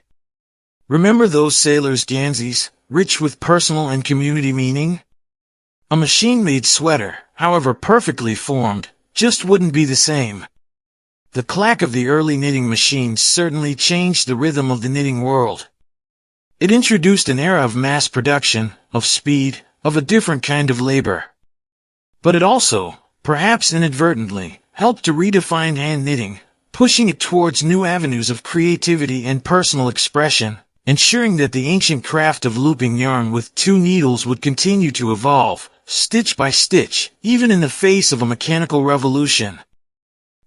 Remember those sailors' ganseys, rich with personal and community meaning? A machine-made sweater, however perfectly formed, just wouldn't be the same. The clack of the early knitting machines certainly changed the rhythm of the knitting world. It introduced an era of mass production, of speed, of a different kind of labor. But it also, perhaps inadvertently, helped to redefine hand knitting, pushing it towards new avenues of creativity and personal expression, ensuring that the ancient craft of looping yarn with two needles would continue to evolve, stitch by stitch, even in the face of a mechanical revolution.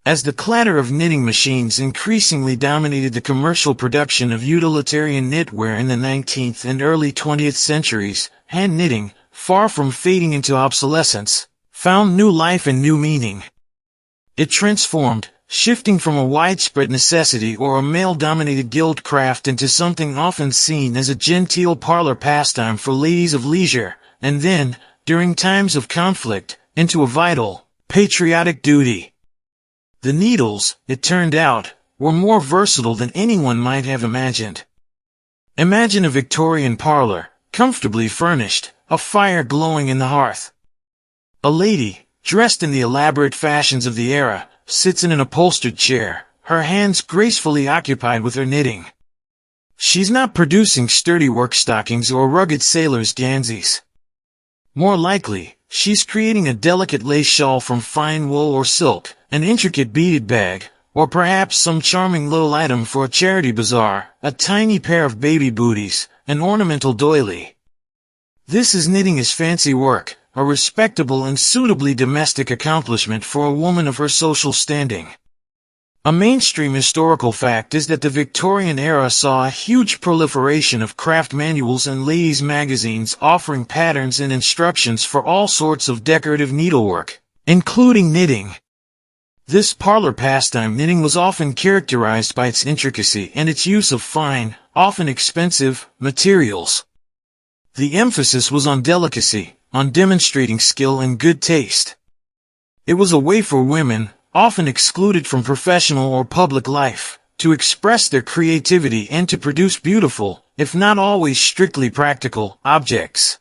As the clatter of knitting machines increasingly dominated the commercial production of utilitarian knitwear in the 19th and early 20th centuries, hand knitting, far from fading into obsolescence, found new life and new meaning. It transformed, shifting from a widespread necessity or a male-dominated guild craft into something often seen as a genteel parlor pastime for ladies of leisure, and then, during times of conflict, into a vital, patriotic duty. The needles, it turned out, were more versatile than anyone might have imagined. Imagine a Victorian parlor, comfortably furnished, a fire glowing in the hearth. A lady, dressed in the elaborate fashions of the era, sits in an upholstered chair, her hands gracefully occupied with her knitting. She's not producing sturdy work stockings or rugged sailor's ganseys. More likely, she's creating a delicate lace shawl from fine wool or silk, an intricate beaded bag, or perhaps some charming little item for a charity bazaar, a tiny pair of baby booties, an ornamental doily. This is knitting as fancy work, a respectable and suitably domestic accomplishment for a woman of her social standing. A mainstream historical fact is that the Victorian era saw a huge proliferation of craft manuals and ladies' magazines offering patterns and instructions for all sorts of decorative needlework, including knitting. This parlor pastime knitting was often characterized by its intricacy and its use of fine, often expensive, materials. The emphasis was on delicacy, on demonstrating skill and good taste. It was a way for women, often excluded from professional or public life, to express their creativity and to produce beautiful, if not always strictly practical, objects.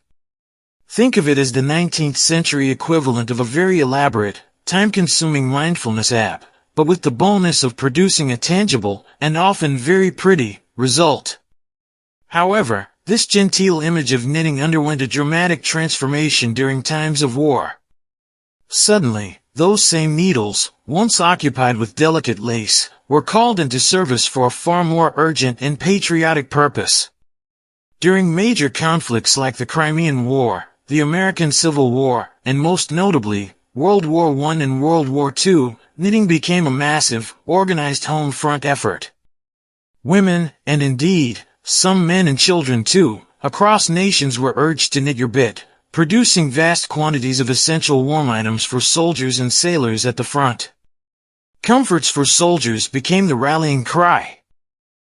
Think of it as the 19th century equivalent of a very elaborate, time-consuming mindfulness app, but with the bonus of producing a tangible, and often very pretty, result. However, this genteel image of knitting underwent a dramatic transformation during times of war. Suddenly, those same needles, once occupied with delicate lace, were called into service for a far more urgent and patriotic purpose. During major conflicts like the Crimean War, the American Civil War, and most notably, World War I and World War II, knitting became a massive, organized home front effort. Women, and indeed, some men and children too, across nations were urged to knit your bit, producing vast quantities of essential warm items for soldiers and sailors at the front. Comforts for soldiers became the rallying cry.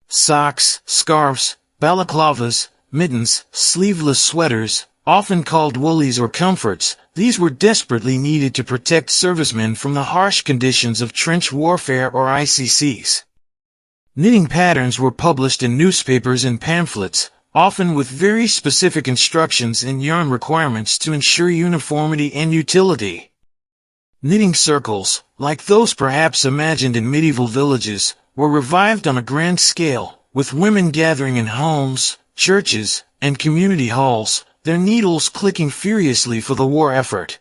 Socks, scarves, balaclavas, mittens, sleeveless sweaters, often called woolies or comforts, these were desperately needed to protect servicemen from the harsh conditions of trench warfare or icy seas. Knitting patterns were published in newspapers and pamphlets, often with very specific instructions and yarn requirements to ensure uniformity and utility. Knitting circles, like those perhaps imagined in medieval villages, were revived on a grand scale, with women gathering in homes, churches, and community halls, their needles clicking furiously for the war effort.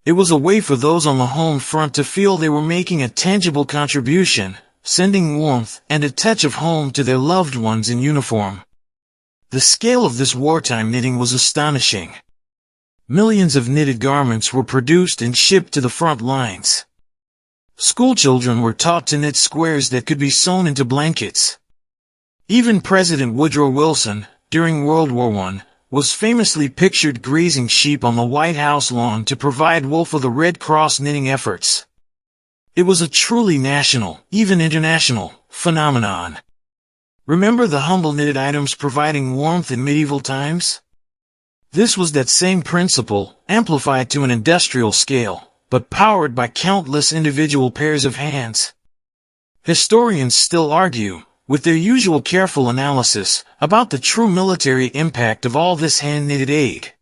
It was a way for those on the home front to feel they were making a tangible contribution, sending warmth and a touch of home to their loved ones in uniform. The scale of this wartime knitting was astonishing. Millions of knitted garments were produced and shipped to the front lines. Schoolchildren were taught to knit squares that could be sewn into blankets. Even President Woodrow Wilson, during World War I, was famously pictured grazing sheep on the White House lawn to provide wool for the Red Cross knitting efforts. It was a truly national, even international, phenomenon. Remember the humble knitted items providing warmth in medieval times? This was that same principle, amplified to an industrial scale, but powered by countless individual pairs of hands. Historians still argue, with their usual careful analysis, about the true military impact of all this hand-knitted aid.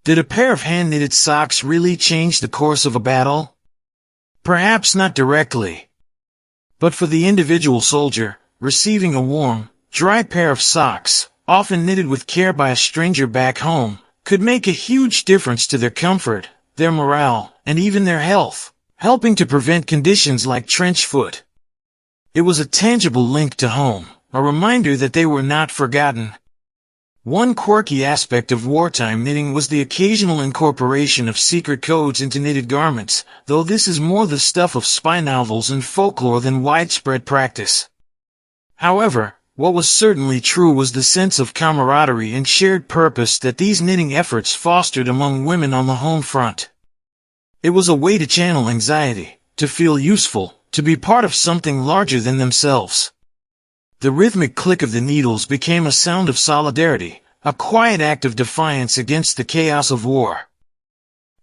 Did a pair of hand-knitted socks really change the course of a battle? Perhaps not directly. But for the individual soldier, receiving a warm, dry pair of socks, often knitted with care by a stranger back home, could make a huge difference to their comfort, their morale, and even their health, helping to prevent conditions like trench foot. It was a tangible link to home, a reminder that they were not forgotten. One quirky aspect of wartime knitting was the occasional incorporation of secret codes into knitted garments, though this is more the stuff of spy novels and folklore than widespread practice. However, what was certainly true was the sense of camaraderie and shared purpose that these knitting efforts fostered among women on the home front. It was a way to channel anxiety, to feel useful, to be part of something larger than themselves. The rhythmic click of the needles became a sound of solidarity, a quiet act of defiance against the chaos of war.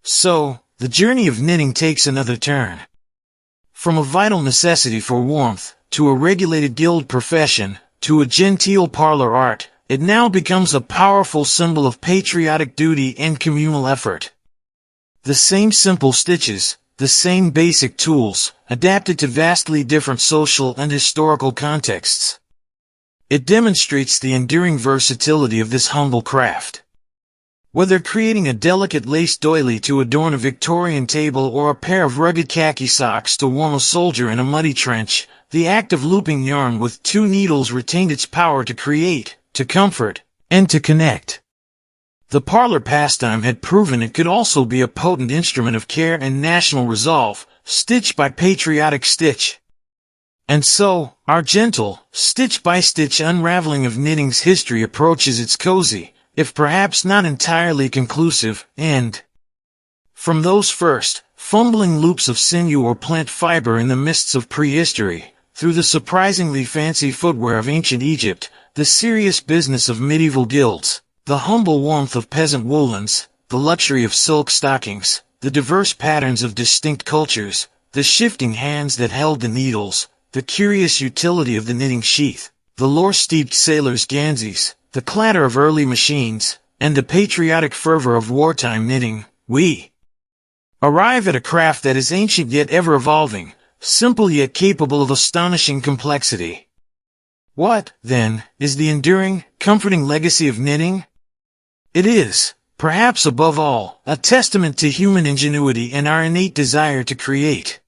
So, the journey of knitting takes another turn. From a vital necessity for warmth, to a regulated guild profession, to a genteel parlor art, it now becomes a powerful symbol of patriotic duty and communal effort. The same simple stitches, the same basic tools, adapted to vastly different social and historical contexts. It demonstrates the enduring versatility of this humble craft. Whether creating a delicate lace doily to adorn a Victorian table or a pair of rugged khaki socks to warm a soldier in a muddy trench, the act of looping yarn with two needles retained its power to create, to comfort, and to connect. The parlor pastime had proven it could also be a potent instrument of care and national resolve, stitch by patriotic stitch. And so, our gentle, stitch-by-stitch unraveling of knitting's history approaches its cozy, if perhaps not entirely conclusive, end. From those first, fumbling loops of sinew or plant fiber in the mists of prehistory, through the surprisingly fancy footwear of ancient Egypt, the serious business of medieval guilds, the humble warmth of peasant woolens, the luxury of silk stockings, the diverse patterns of distinct cultures, the shifting hands that held the needles, the curious utility of the knitting sheath, the lore-steeped sailors' ganseys, the clatter of early machines, and the patriotic fervor of wartime knitting, we arrive at a craft that is ancient yet ever-evolving, simple yet capable of astonishing complexity. What, then, is the enduring, comforting legacy of knitting? It is, perhaps above all, a testament to human ingenuity and our innate desire to create.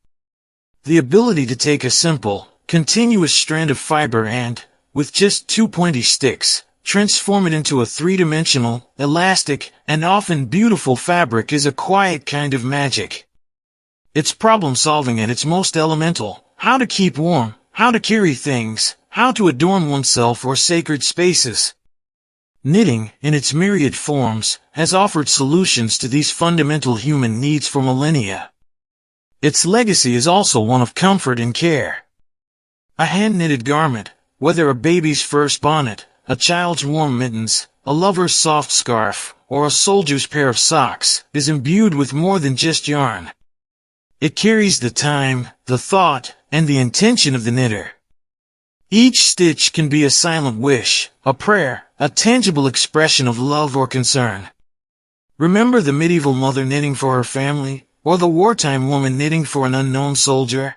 The ability to take a simple, continuous strand of fiber and, with just two pointy sticks, transform it into a three-dimensional, elastic, and often beautiful fabric is a quiet kind of magic. It's problem-solving at its most elemental: how to keep warm, how to carry things, how to adorn oneself or sacred spaces. Knitting, in its myriad forms, has offered solutions to these fundamental human needs for millennia. Its legacy is also one of comfort and care. A hand-knitted garment, whether a baby's first bonnet, a child's warm mittens, a lover's soft scarf, or a soldier's pair of socks, is imbued with more than just yarn. It carries the time, the thought, and the intention of the knitter. Each stitch can be a silent wish, a prayer, a tangible expression of love or concern. Remember the medieval mother knitting for her family, or the wartime woman knitting for an unknown soldier?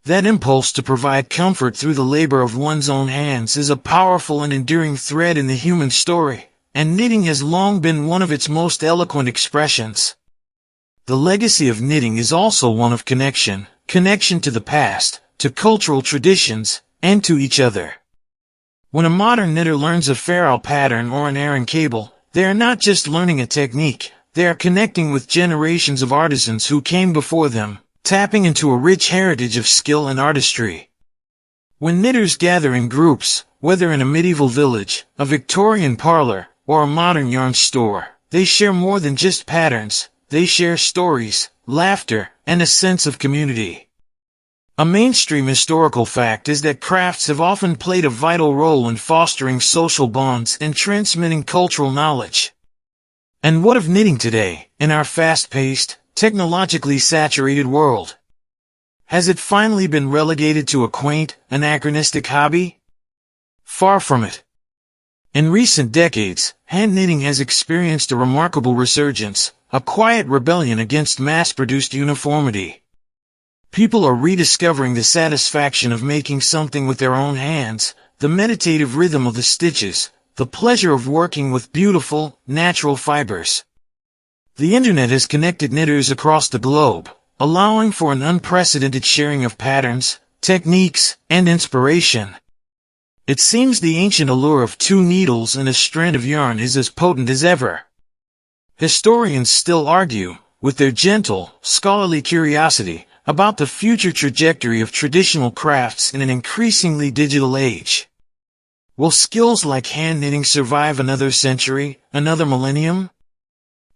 That impulse to provide comfort through the labor of one's own hands is a powerful and enduring thread in the human story, and knitting has long been one of its most eloquent expressions. The legacy of knitting is also one of connection to the past, to cultural traditions, and to each other. When a modern knitter learns a Pharaoh pattern or an Aran cable, they are not just learning a technique, they are connecting with generations of artisans who came before them, tapping into a rich heritage of skill and artistry. When knitters gather in groups, whether in a medieval village, a Victorian parlor, or a modern yarn store, they share more than just patterns, they share stories, laughter, and a sense of community. A mainstream historical fact is that crafts have often played a vital role in fostering social bonds and transmitting cultural knowledge. And what of knitting today, in our fast-paced, technologically saturated world? Has it finally been relegated to a quaint, anachronistic hobby? Far from it. In recent decades, hand knitting has experienced a remarkable resurgence, a quiet rebellion against mass-produced uniformity. People are rediscovering the satisfaction of making something with their own hands, the meditative rhythm of the stitches, the pleasure of working with beautiful, natural fibers. The internet has connected knitters across the globe, allowing for an unprecedented sharing of patterns, techniques, and inspiration. It seems the ancient allure of two needles and a strand of yarn is as potent as ever. Historians still argue, with their gentle, scholarly curiosity, about the future trajectory of traditional crafts in an increasingly digital age. Will skills like hand knitting survive another century, another millennium?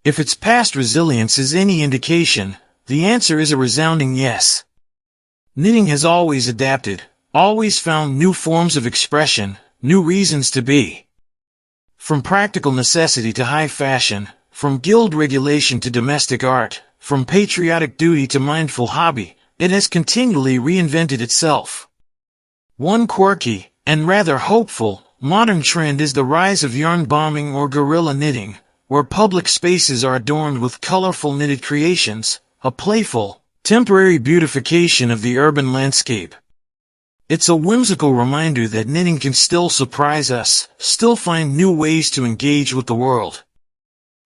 If its past resilience is any indication, the answer is a resounding yes. Knitting has always adapted, always found new forms of expression, new reasons to be. From practical necessity to high fashion, from guild regulation to domestic art, from patriotic duty to mindful hobby, it has continually reinvented itself. One quirky, and rather hopeful, modern trend is the rise of yarn bombing or guerrilla knitting, where public spaces are adorned with colorful knitted creations, a playful, temporary beautification of the urban landscape. It's a whimsical reminder that knitting can still surprise us, still find new ways to engage with the world.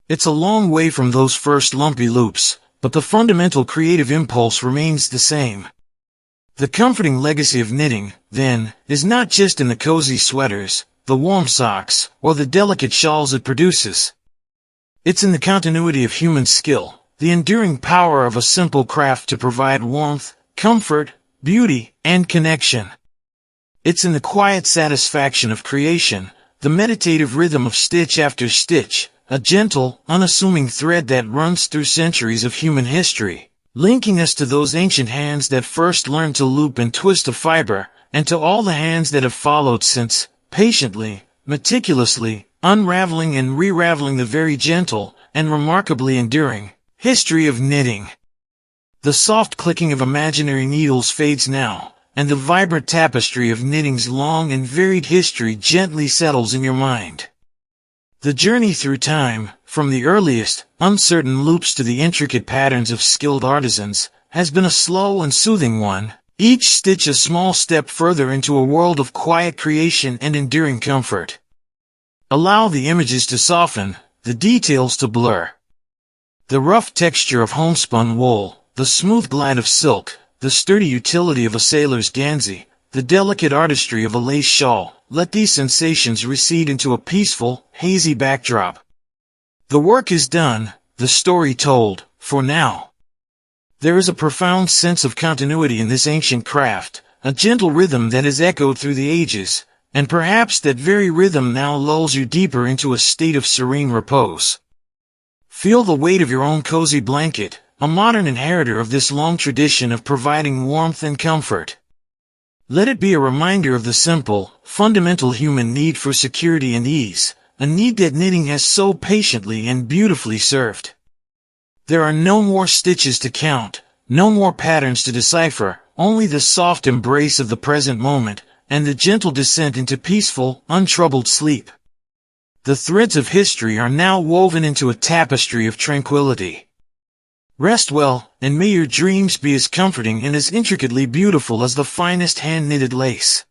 It's a long way from those first lumpy loops, but the fundamental creative impulse remains the same. The comforting legacy of knitting, then, is not just in the cozy sweaters, the warm socks, or the delicate shawls it produces. It's in the continuity of human skill, the enduring power of a simple craft to provide warmth, comfort, beauty, and connection. It's in the quiet satisfaction of creation, the meditative rhythm of stitch after stitch, a gentle, unassuming thread that runs through centuries of human history, linking us to those ancient hands that first learned to loop and twist a fiber, and to all the hands that have followed since, patiently, meticulously, unraveling and re-raveling the very gentle, and remarkably enduring, history of knitting. The soft clicking of imaginary needles fades now, and the vibrant tapestry of knitting's long and varied history gently settles in your mind. The journey through time, from the earliest, uncertain loops to the intricate patterns of skilled artisans, has been a slow and soothing one, each stitch a small step further into a world of quiet creation and enduring comfort. Allow the images to soften, the details to blur. The rough texture of homespun wool, the smooth glide of silk, the sturdy utility of a sailor's gansey, the delicate artistry of a lace shawl, let these sensations recede into a peaceful, hazy backdrop. The work is done, the story told, for now. There is a profound sense of continuity in this ancient craft, a gentle rhythm that has echoed through the ages, and perhaps that very rhythm now lulls you deeper into a state of serene repose. Feel the weight of your own cozy blanket, a modern inheritor of this long tradition of providing warmth and comfort. Let it be a reminder of the simple, fundamental human need for security and ease, a need that knitting has so patiently and beautifully served. There are no more stitches to count, no more patterns to decipher, only the soft embrace of the present moment, and the gentle descent into peaceful, untroubled sleep. The threads of history are now woven into a tapestry of tranquility. Rest well, and may your dreams be as comforting and as intricately beautiful as the finest hand-knitted lace.